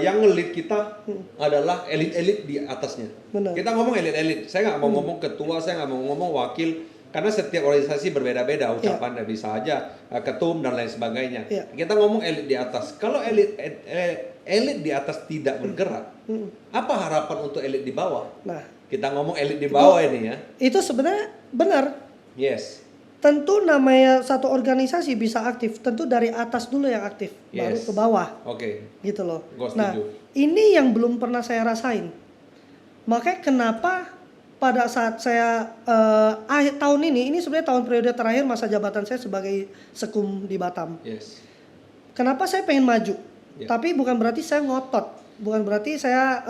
yang ngelit kita adalah elit-elit di atasnya. Benar. Kita ngomong elit-elit. Saya nggak mau ngomong ketua, saya nggak mau ngomong wakil, karena setiap organisasi berbeda-beda ucapan. Bisa aja ketum dan lain sebagainya. Yeah. Kita ngomong elit di atas. Kalau elit di atas tidak bergerak, apa harapan untuk elit di bawah? Nah, Kita ngomong elit di bawah ini ya. itu sebenarnya benar. Yes. Tentu namanya satu organisasi bisa aktif, tentu dari atas dulu yang aktif, baru Yes. ke bawah. Oke. Gitu loh. Gua Nah, setuju. ini yang belum pernah saya rasain. Makanya kenapa pada saat saya akhir tahun ini sebenarnya tahun periode terakhir masa jabatan saya sebagai sekum di Batam. Yes. Kenapa saya pengen maju? Ya. Tapi bukan berarti saya ngotot, bukan berarti saya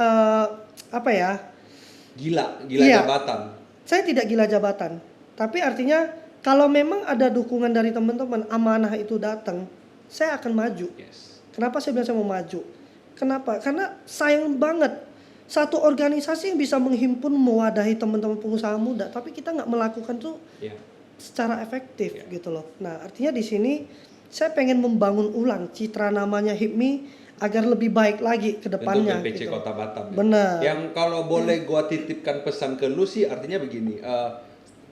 Gila Iya. jabatan. Saya tidak gila jabatan. Tapi artinya kalau memang ada dukungan dari teman-teman, amanah itu datang, saya akan maju. Yes. Kenapa saya bilang saya mau maju? Kenapa? Karena sayang banget satu organisasi yang bisa menghimpun mewadahi teman-teman pengusaha muda, tapi kita nggak melakukan tuh Ya. secara efektif gitu loh. Nah, artinya di sini saya pengen membangun ulang citra namanya HIPMI agar lebih baik lagi ke depannya. Untuk PPC gitu. Kota Batam. Ya. Benar. Yang kalau boleh gua titipkan pesan ke lu sih artinya begini.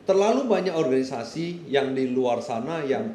Terlalu banyak organisasi yang di luar sana yang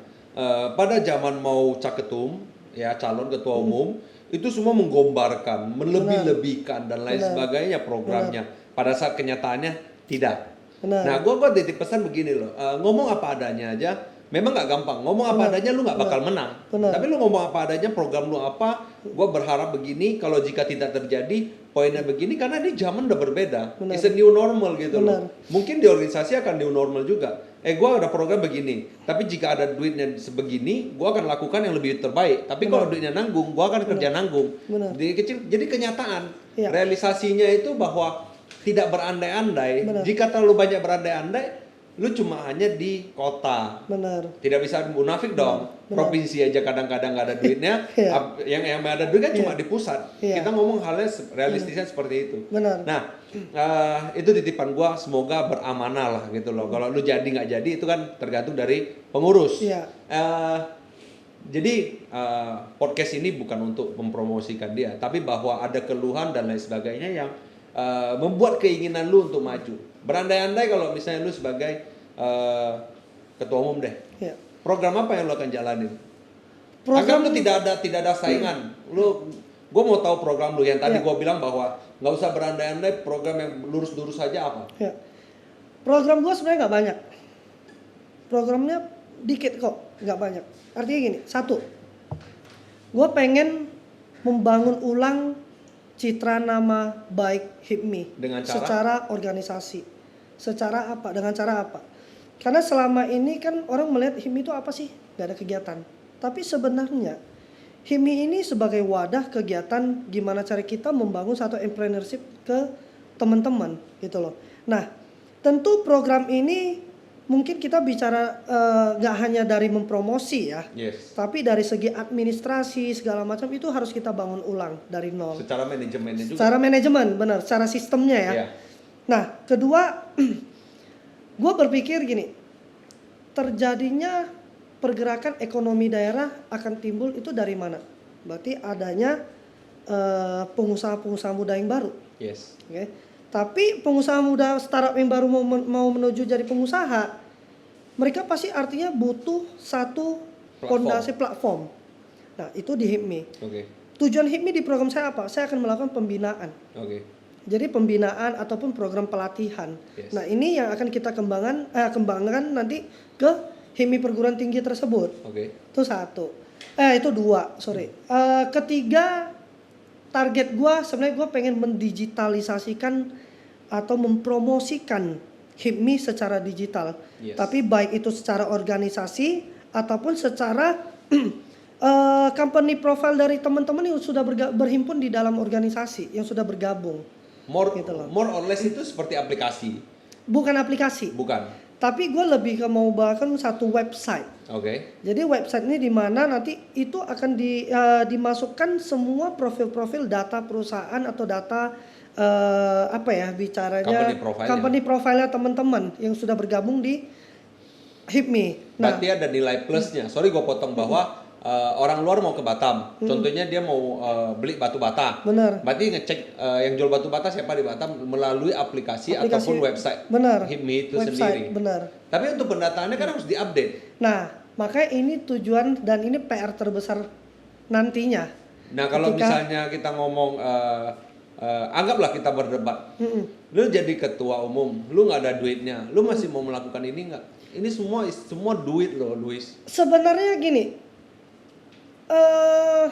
pada zaman mau caketum ya calon ketua umum itu semua menggombarkan, melebih-lebihkan dan lain sebagainya programnya. Pada saat kenyataannya tidak. Benar. Nah, gua titip pesan begini loh. Ngomong apa adanya aja. Memang nggak gampang. Ngomong apa adanya lu nggak bakal menang. Benar. Tapi lu ngomong apa adanya, program lu apa, gua berharap begini. Kalau jika tidak terjadi, poinnya begini. Karena ini zaman udah berbeda. Benar. It's a new normal gitu Benar. loh. Mungkin di organisasi akan new normal juga. Gua ada program begini. Tapi jika ada duitnya sebegini, gua akan lakukan yang lebih terbaik. Tapi kalau duitnya nanggung, gua akan kerja nanggung. Benar. Jadi kenyataan. Iya. Realisasinya itu bahwa tidak berandai-andai. Benar. Jika terlalu banyak berandai-andai, lu cuma hanya di kota. Benar. Tidak bisa munafik dong. Benar. Provinsi aja kadang-kadang nggak ada duitnya. Iya. Yang ada duit kan cuma di pusat. Iya. Kita ngomong halnya realistisnya seperti itu. Benar. Nah, itu titipan gua, semoga beramanah lah gitu loh. Kalau lu jadi nggak jadi itu kan tergantung dari pengurus. Iya. Jadi podcast ini bukan untuk mempromosikan dia, tapi bahwa ada keluhan dan lain sebagainya yang membuat keinginan lu untuk maju. Berandai-andai kalau misalnya lu sebagai ketua umum deh, Iya. program apa yang lu akan jalanin? Program Agar lu tidak ada saingan. Gue mau tahu program lu yang tadi Iya. gue bilang bahwa nggak usah berandai-andai, program yang lurus-lurus saja apa? Ya. Program gue sebenarnya nggak banyak. Programnya dikit kok, nggak banyak. Artinya gini, satu, Gue pengen membangun ulang citra nama baik HIPMI Dengan cara? secara organisasi. Secara apa? Dengan cara apa? Karena selama ini kan orang melihat HIPMI itu apa sih? Gak ada kegiatan. Tapi sebenarnya HIPMI ini sebagai wadah kegiatan gimana cara kita membangun satu entrepreneurship ke teman-teman gitu loh. Nah, tentu program ini mungkin kita bicara gak hanya dari mempromosi ya, Yes. tapi dari segi administrasi segala macam itu harus kita bangun ulang dari nol. Secara manajemennya juga. Secara manajemen, benar, secara sistemnya ya. Iya. Nah, kedua, gue berpikir gini, terjadinya pergerakan ekonomi daerah akan timbul itu dari mana? Berarti adanya pengusaha-pengusaha muda yang baru. Yes. Oke. Tapi pengusaha muda startup yang baru mau menuju jadi pengusaha, mereka pasti artinya butuh satu fondasi platform. Nah, itu di HIPMI. Oke. Tujuan HIPMI di program saya apa? Saya akan melakukan pembinaan. Oke. Jadi pembinaan ataupun program pelatihan. Yes. Nah, ini yang akan kita kembangkan nanti ke HIPMI perguruan tinggi tersebut. Oke. Itu satu. Itu dua, sorry. Ketiga, target gue sebenarnya gue pengen mendigitalisasikan atau mempromosikan HIPMI secara digital. Yes. Tapi baik itu secara organisasi ataupun secara company profile dari teman-teman yang sudah berhimpun di dalam organisasi, yang sudah bergabung. More or less itu seperti aplikasi. Bukan aplikasi. Bukan. Tapi gue lebih ke mau bahkan satu website. Oke. Jadi website ini di mana nanti itu akan dimasukkan semua profil-profil data perusahaan atau data bicaranya company profile-nya teman-teman yang sudah bergabung di HIPMI. Nah, berarti ada nilai plusnya. Sorry gue potong bahwa orang luar mau ke Batam. Contohnya dia mau beli batu bata. Benar. Berarti ngecek yang jual batu bata siapa di Batam melalui aplikasi ataupun website. Benar. HIPMI itu website, sendiri. Benar. Tapi untuk pendataannya kan harus diupdate. Nah, makanya ini tujuan dan ini PR terbesar nantinya. Nah, kalau misalnya kita ngomong anggaplah kita berdebat. Lu jadi ketua umum, lu nggak ada duitnya, lu masih mau melakukan ini nggak? Ini semua duit loh, Luis. Sebenarnya gini,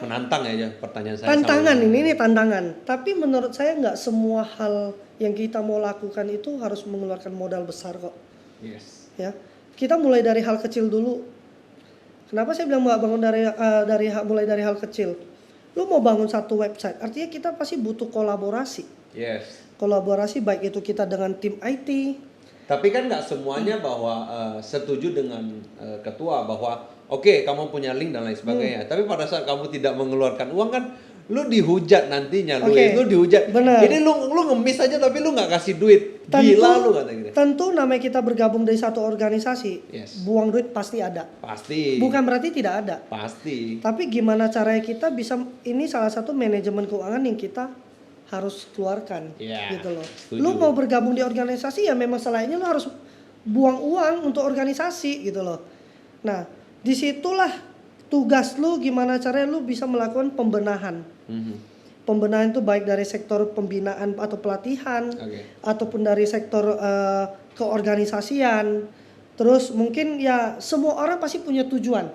menantang aja pertanyaan saya. Tantangan ini tantangan. Tapi menurut saya nggak semua hal yang kita mau lakukan itu harus mengeluarkan modal besar kok. Yes. Ya, kita mulai dari hal kecil dulu. Kenapa saya bilang nggak bangun mulai dari hal kecil? Lu mau bangun satu website, artinya kita pasti butuh kolaborasi. Yes. Kolaborasi baik itu kita dengan tim IT. Tapi kan nggak semuanya bahwa setuju dengan ketua bahwa oke, kamu punya link dan lain sebagainya. Tapi pada saat kamu tidak mengeluarkan uang kan, lu dihujat nantinya, lu dihujat. Bener. Ini lu ngemis aja tapi lu nggak kasih duit. Gila lu kata gitu. Tentu namanya kita bergabung dari satu organisasi, Yes. buang duit pasti ada. Pasti. Bukan berarti tidak ada. Pasti. Tapi gimana caranya kita bisa, ini salah satu manajemen keuangan yang kita harus keluarkan, gitu loh. Setuju. Lu mau bergabung di organisasi ya memang selainnya lu harus buang uang untuk organisasi gitu loh. Nah, disitulah tugas lu gimana caranya lu bisa melakukan pembenahan. Pembenahan itu baik dari sektor pembinaan atau pelatihan, ataupun dari sektor keorganisasian. Terus mungkin ya semua orang pasti punya tujuan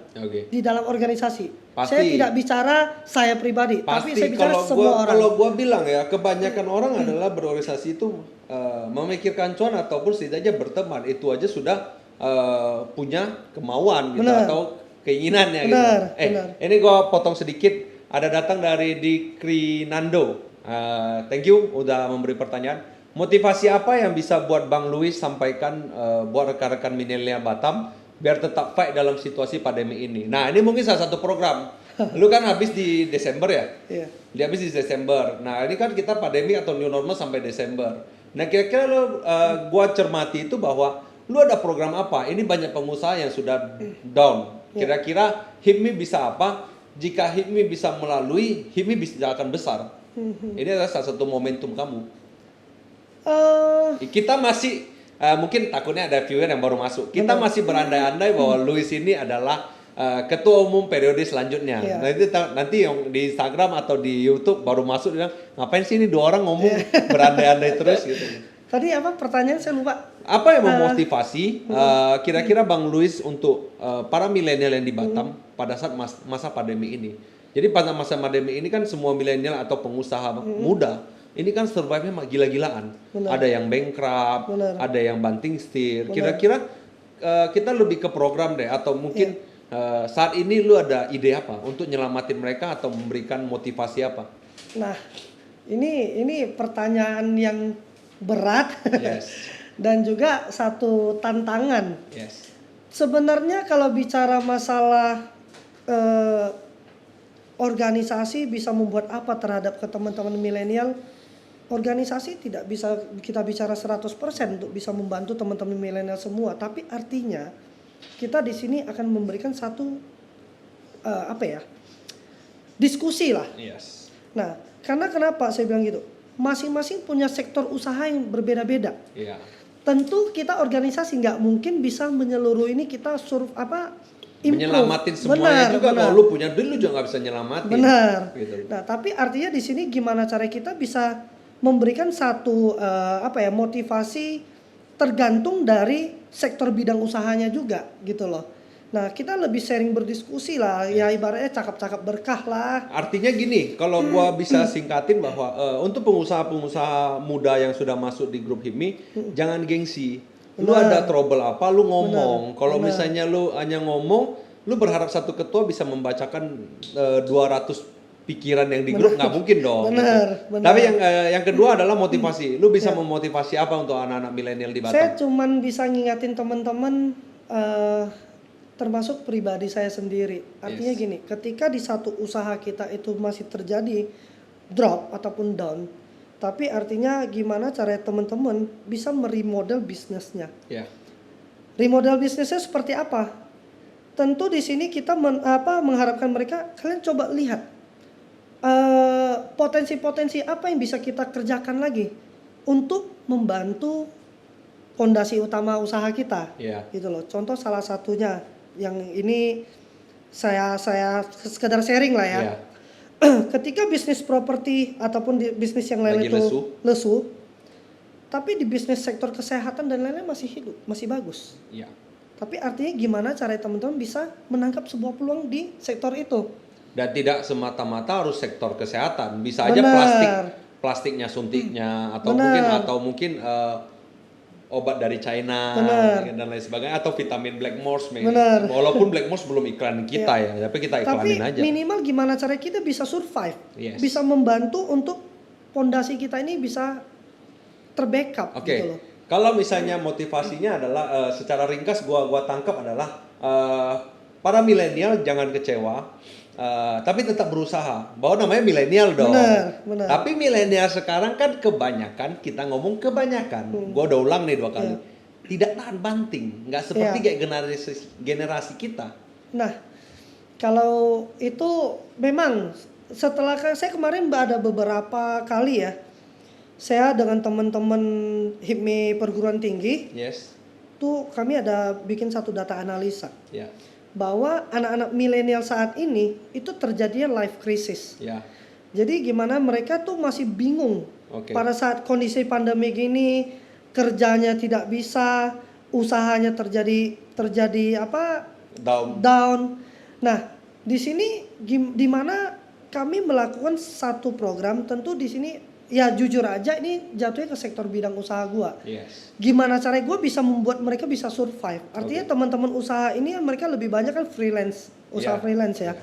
di dalam organisasi. Pasti. Saya tidak bicara saya pribadi, Pasti. tapi saya bicara semua orang. Kalau gua bilang ya, kebanyakan orang adalah berorganisasi itu memikirkan cuan ataupun setidaknya berteman, itu aja sudah punya kemauan gitu atau keinginannya benar, gitu. benar. Ini gua potong sedikit. Ada datang dari Dikrinando. Thank you udah memberi pertanyaan. Motivasi apa yang bisa buat Bang Luis sampaikan buat rekan-rekan milenial Batam biar tetap fight dalam situasi pandemi ini? Nah, ini mungkin salah satu program. Lu kan habis di Desember ya? Iya. Dia habis di Desember. Nah, ini kan kita pandemi atau new normal sampai Desember. Nah, kira-kira lu gua cermati itu bahwa lu ada program apa? Ini banyak pengusaha yang sudah down. Kira-kira HIPMI bisa apa? Jika HIPMI bisa melalui, HIPMI bisa akan besar. Ini adalah salah satu momentum kamu. Kita masih, mungkin takutnya ada viewer yang baru masuk. Kita masih berandai-andai bahwa Luis ini adalah ketua umum periode selanjutnya. Nanti yang di Instagram atau di YouTube baru masuk bilang, ngapain sih ini dua orang ngomong berandai-andai terus gitu. Tadi apa pertanyaan saya lupa. Apa yang memotivasi kira-kira Bang Luis untuk para milenial yang di Batam pada saat masa pandemi ini? Jadi pada masa pandemi ini kan semua milenial atau pengusaha muda ini kan survive-nya gila-gilaan. Benar. Ada yang bankrupt, Benar. ada yang banting setir. Benar. Kira-kira kita lebih ke program deh, atau mungkin saat ini lu ada ide apa untuk nyelamatin mereka atau memberikan motivasi apa? Nah, ini pertanyaan yang berat Yes. dan juga satu tantangan. Yes. Sebenarnya kalau bicara masalah organisasi bisa membuat apa terhadap ke teman-teman milenial, organisasi tidak bisa kita bicara 100% untuk bisa membantu teman-teman milenial semua, tapi artinya kita di sini akan memberikan satu diskusi lah. Yes. Nah, karena kenapa saya bilang gitu? Masing-masing punya sektor usaha yang berbeda-beda. Iya. Tentu kita organisasi nggak mungkin bisa menyeluruh ini kita improve. Menyelamatin semuanya juga. Kalau lu punya duit lu juga nggak bisa nyelamatin. Benar. Gitu. Nah, tapi artinya di sini gimana cara kita bisa memberikan satu motivasi tergantung dari sektor bidang usahanya juga gitu loh. Nah, kita lebih sharing berdiskusi lah, ya ibaratnya cakap-cakap berkah lah. Artinya gini, kalau gua bisa singkatin bahwa untuk pengusaha-pengusaha muda yang sudah masuk di grup HIPMI, jangan gengsi. Lu ada trouble apa, lu ngomong. Kalau misalnya lu hanya ngomong, lu berharap satu ketua bisa membacakan 200 pikiran yang di grup, nggak mungkin dong. Benar. Tapi yang kedua adalah motivasi. Lu bisa memotivasi apa untuk anak-anak milenial di Batam? Saya cuman bisa ngingatin teman-teman, termasuk pribadi saya sendiri. Artinya gini, ketika di satu usaha kita itu masih terjadi drop ataupun down, tapi artinya gimana cara teman-teman bisa meremodel bisnisnya. Ya. Remodel bisnisnya seperti apa? Tentu di sini kita mengharapkan mereka, kalian coba lihat potensi-potensi apa yang bisa kita kerjakan lagi untuk membantu fondasi utama usaha kita. Gitu loh. Contoh salah satunya yang ini saya sekedar sharing lah ya. Ketika bisnis properti ataupun di bisnis yang lain itu lesu, tapi di bisnis sektor kesehatan dan lain-lain masih hidup, masih bagus. Tapi artinya gimana cara teman-teman bisa menangkap sebuah peluang di sektor itu? Dan tidak semata-mata harus sektor kesehatan, bisa aja plastiknya, suntiknya, atau mungkin obat dari China dan lain sebagainya, atau vitamin Blackmores. Walaupun Blackmores belum iklan kita ya, tapi kita iklanin aja. Tapi minimal gimana cara kita bisa survive, bisa membantu untuk fondasi kita ini bisa terbackup. Gitu loh. Kalau misalnya motivasinya adalah secara ringkas gua tangkap adalah para milenial jangan kecewa, tapi tetap berusaha. Bahwa namanya milenial dong. Benar. Tapi milenial sekarang kan kebanyakan, kita ngomong kebanyakan. Gua udah ulang nih 2 kali. Tidak tahan banting, nggak seperti kayak generasi kita. Nah, kalau itu memang setelah saya kemarin ada beberapa kali ya, saya dengan teman-teman HIPMI perguruan tinggi, tuh kami ada bikin satu data analisa. Bahwa anak-anak milenial saat ini itu terjadinya life crisis. Jadi gimana mereka tuh masih bingung pada saat kondisi pandemi gini, kerjanya tidak bisa, usahanya terjadi down. Nah, di sini di mana kami melakukan satu program, tentu di sini ya jujur aja ini jatuhnya ke sektor bidang usaha gua. Gimana caranya gua bisa membuat mereka bisa survive. Artinya teman-teman usaha ini mereka lebih banyak kan freelance, usaha freelance ya.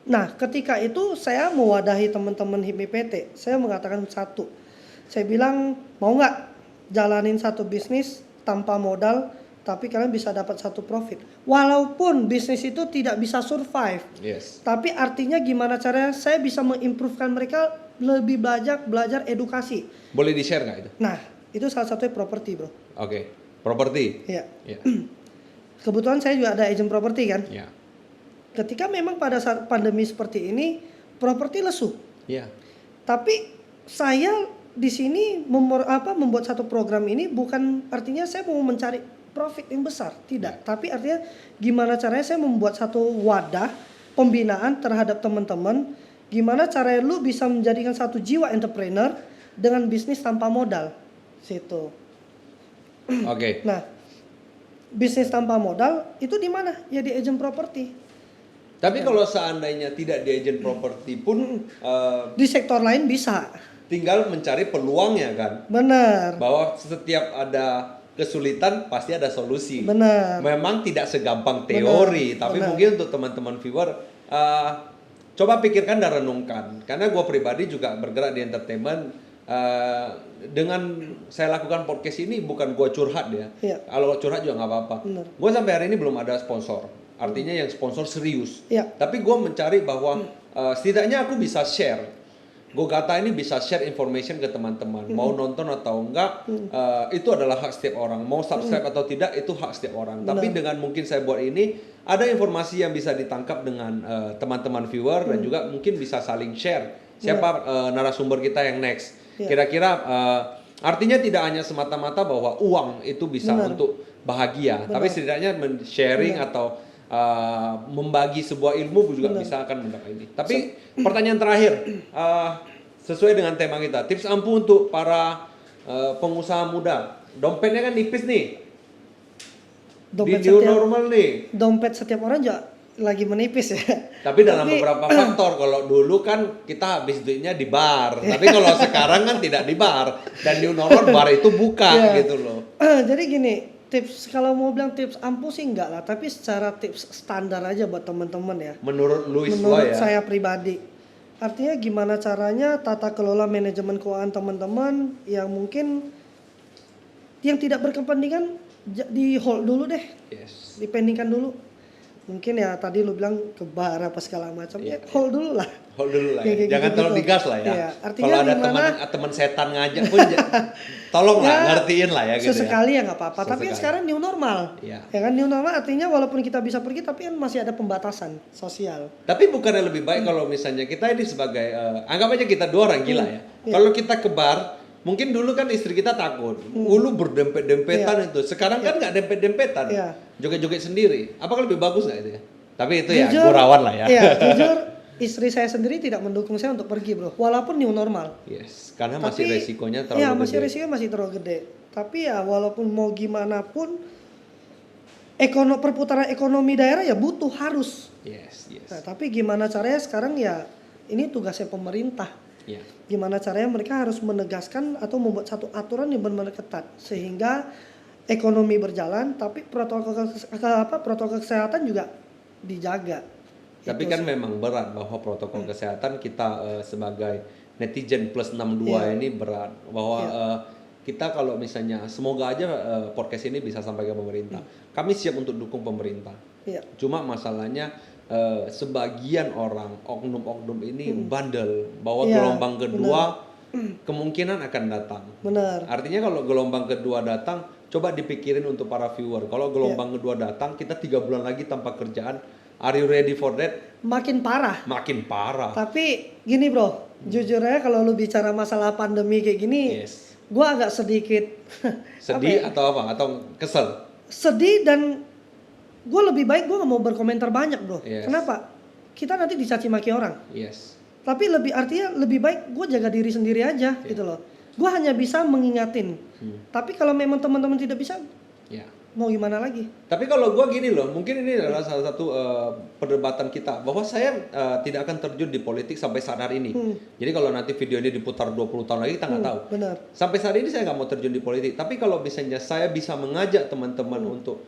Nah, ketika itu saya mewadahi teman-teman HIPMI PT. Saya mengatakan satu. Saya bilang, mau nggak jalanin satu bisnis tanpa modal, tapi kalian bisa dapat satu profit. Walaupun bisnis itu tidak bisa survive. Tapi artinya gimana caranya saya bisa mengimprovekan mereka lebih belajar edukasi. Boleh di-share nggak itu? Nah, itu salah satunya properti, bro. Properti. Iya. Kebetulan saya juga ada agent properti kan. Ketika memang pada saat pandemi seperti ini, properti lesu. Tapi saya di sini membuat satu program ini bukan artinya saya mau mencari profit yang besar, tidak. Tapi artinya gimana caranya saya membuat satu wadah pembinaan terhadap teman-teman. Gimana caranya lu bisa menjadikan satu jiwa entrepreneur dengan bisnis tanpa modal. Situ. Nah, bisnis tanpa modal itu di mana? Ya di agent property. Tapi kalau seandainya tidak di agent properti pun Di sektor lain bisa. tinggal mencari peluangnya kan. Benar. Bahwa setiap ada kesulitan pasti ada solusi. Benar. Memang tidak segampang teori, tapi benar. mungkin untuk teman-teman viewer coba pikirkan dan renungkan. Karena gue pribadi juga bergerak di entertainment. Dengan saya lakukan podcast ini bukan gue curhat ya. Iya. Kalau curhat juga nggak apa-apa. Benar. Gue sampai hari ini belum ada sponsor. Artinya yang sponsor serius. Iya. Tapi gue mencari bahwa setidaknya aku bisa share. Gogata ini bisa share information ke teman-teman. Mau nonton atau enggak, itu adalah hak setiap orang. Mau subscribe atau tidak, itu hak setiap orang. Tapi dengan mungkin saya buat ini, ada informasi yang bisa ditangkap dengan teman-teman viewer dan juga mungkin bisa saling share. Siapa narasumber kita yang next. Kira-kira artinya tidak hanya semata-mata bahwa uang itu bisa untuk bahagia. Tapi setidaknya sharing atau membagi sebuah ilmu juga bisa akan mendapat ini. Tapi pertanyaan terakhir, sesuai dengan tema kita, tips ampuh untuk para pengusaha muda. Dompetnya kan nipis nih. Dompet Di new normal nih. Dompet setiap orang juga lagi menipis ya. Tapi dalam beberapa faktor, kalau dulu kan kita habis duitnya di bar. Tapi kalau sekarang kan tidak di bar. Dan new normal bar itu buka gitu loh. Jadi gini, tips kalau mau bilang tips ampuh sih enggak lah, tapi secara tips standar aja buat teman-teman ya. Menurut Louis Menurut ya. saya pribadi. Artinya gimana caranya tata kelola manajemen keuangan teman-teman yang mungkin yang tidak berkepentingan di hold dulu deh. Yes. Dipendingkan dulu. Mungkin ya tadi lu bilang ke bar apa segala macam, ya hold dulu lah. Hold dulu lah Ya, ya. kayak Jangan gitu-gitu. terlalu digas lah ya. Iya, artinya Kalau ada dimana- teman setan ngajak pun tolong lah ngertiin lah ya gitu Sesekali ya. ya nggak apa-apa. Tapi kan Sesekali. sekarang new normal. Iya. Ya kan new normal artinya walaupun kita bisa pergi tapi kan masih ada pembatasan sosial. Tapi bukannya lebih baik kalau misalnya kita ini sebagai anggap aja kita dua orang gila ya. Kalau kita ke bar, mungkin dulu kan istri kita takut. Dulu berdempet-dempetan itu. Sekarang kan nggak dempet-dempetan. Iya. Joget-joget sendiri. Apakah lebih bagus nggak itu ya? Tapi itu ya Jujur- gurauan lah ya. Iya, jujur istri saya sendiri tidak mendukung saya untuk pergi, Bro. Walaupun new normal. Yes, karena masih resikonya terlalu Iya, gede. masih resikonya masih terlalu gede. Tapi ya walaupun mau gimana pun perputaran ekonomi daerah ya butuh harus. Yes, yes. Nah, tapi gimana caranya sekarang ya ini tugasnya pemerintah. Ya. Gimana caranya mereka harus menegaskan atau membuat satu aturan yang benar-benar ketat sehingga ekonomi berjalan tapi protokol kesehatan juga dijaga. Tapi Itu kan sih. memang berat bahwa protokol kesehatan kita sebagai netizen plus 62 ini berat bahwa kita kalau misalnya semoga aja podcast ini bisa sampai ke pemerintah. Kami siap untuk dukung pemerintah. Iya. Cuma masalahnya sebagian orang oknum-oknum ini bandel bahwa Iya, gelombang kedua kemungkinan akan datang. Benar. Artinya kalau gelombang kedua datang, coba dipikirin untuk para viewer. Kalau gelombang kedua datang, kita 3 bulan lagi tanpa kerjaan. Are you ready for that? Makin parah. Makin parah. Tapi gini, Bro. Jujur aja kalau lu bicara masalah pandemi kayak gini, Yes. gua agak sedikit Sedih apa ya? atau apa? Atau kesel? Sedih dan gue lebih baik gue nggak mau berkomentar banyak, Bro. Yes. Kenapa? Kita nanti dicaci maki orang. Yes. Tapi artinya lebih baik gue jaga diri sendiri aja gitu loh. Gue hanya bisa mengingatin. Tapi kalau memang teman-teman tidak bisa, Ya. mau gimana lagi? Tapi kalau gua gini loh, mungkin ini adalah salah satu perdebatan kita bahwa saya tidak akan terjun di politik sampai saat hari ini. Jadi kalau nanti video ini diputar 20 tahun lagi kita nggak tahu. Benar. Sampai saat ini saya nggak mau terjun di politik. Tapi kalau misalnya saya bisa mengajak teman-teman untuk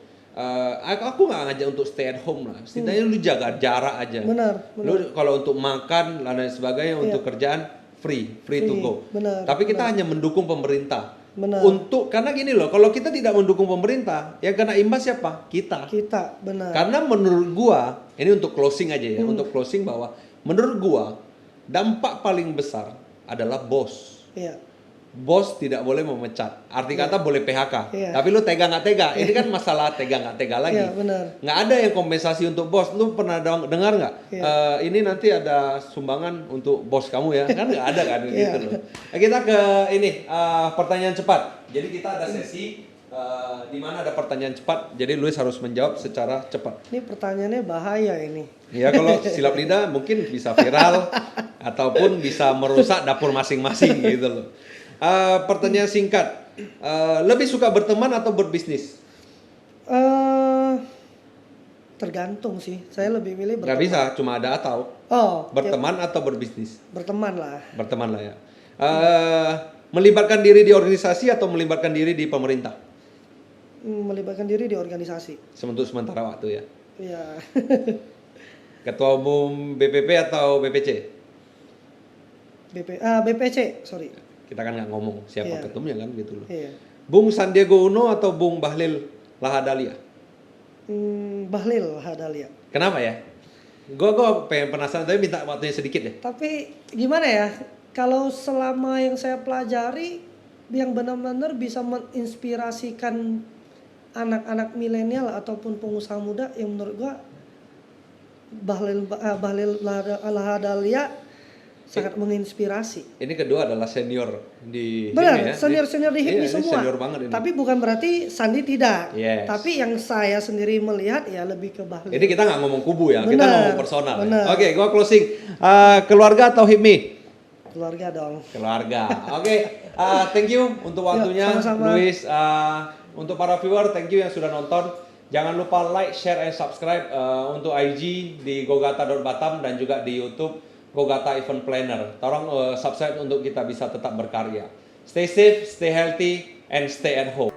aku nggak ngajak untuk stay at home lah. Setidaknya lu jaga jarak aja. Benar. Lu kalau untuk makan dan lain sebagainya untuk kerjaan free to go. Benar, Tapi kita hanya mendukung pemerintah. Benar. Karena gini loh, kalau kita tidak mendukung pemerintah, yang kena imbas siapa? Kita. Kita benar. Karena menurut gua, ini untuk closing aja ya, untuk closing bahwa menurut gua dampak paling besar adalah bos. Iya. Bos tidak boleh memecat. Arti kata boleh PHK. Iya. Tapi lu tega nggak tega? Ini kan masalah tega nggak tega lagi. Iya, benar. Nggak ada yang kompensasi untuk bos. Lu pernah dengar nggak? Ini nanti ada sumbangan untuk bos kamu ya? Kan nggak ada kan gitu loh. Kita ke ini pertanyaan cepat. Jadi kita ada sesi di mana ada pertanyaan cepat. Jadi Luis harus menjawab secara cepat. Ini pertanyaannya bahaya ini. Ya kalau silap lidah mungkin bisa viral ataupun bisa merusak dapur masing-masing gitu loh. Pertanyaan singkat, lebih suka berteman atau berbisnis? Tergantung sih. Saya lebih milih Nggak berteman. bisa, cuma ada atau. Oh, ya, Berteman atau berbisnis? berteman lah. Berteman lah ya. Melibatkan diri di organisasi atau melibatkan diri di pemerintah? Melibatkan diri di organisasi. Untuk sementara waktu ya. Ya, Ketua Umum BPP atau BPC? BPC, sorry. Kita kan nggak ngomong siapa Iya. ketumnya kan gitu loh. Iya. Bung Sandiaga Uno atau Bung Bahlil Lahadalia? Bahlil Hadalia. Kenapa ya? Gue pengen penasaran tapi minta waktunya sedikit deh. Tapi gimana ya? Kalau selama yang saya pelajari, yang benar-benar bisa menginspirasikan anak-anak milenial ataupun pengusaha muda, yang menurut gua Bahlil Lahadalia sangat menginspirasi. Ini kedua adalah senior di Benar, HIPMI ya. senior-senior di HIPMI Iya, ini semua. senior banget ini. Tapi bukan berarti Sandi tidak. Yes. Tapi yang saya sendiri melihat ya lebih ke Bahlil. Ini kita nggak ngomong kubu ya, kita Benar, ngomong personal. benar. Ya. Oke, gua closing. Keluarga atau HIPMI? Keluarga dong. Keluarga. Oke, thank you untuk waktunya, sama-sama. Luis. Untuk para viewer, thank you yang sudah nonton. Jangan lupa like, share, and subscribe untuk IG di gogata.batam dan juga di YouTube Gogata Event Planner. Tolong subscribe untuk kita bisa tetap berkarya. Stay safe, stay healthy, and stay at home.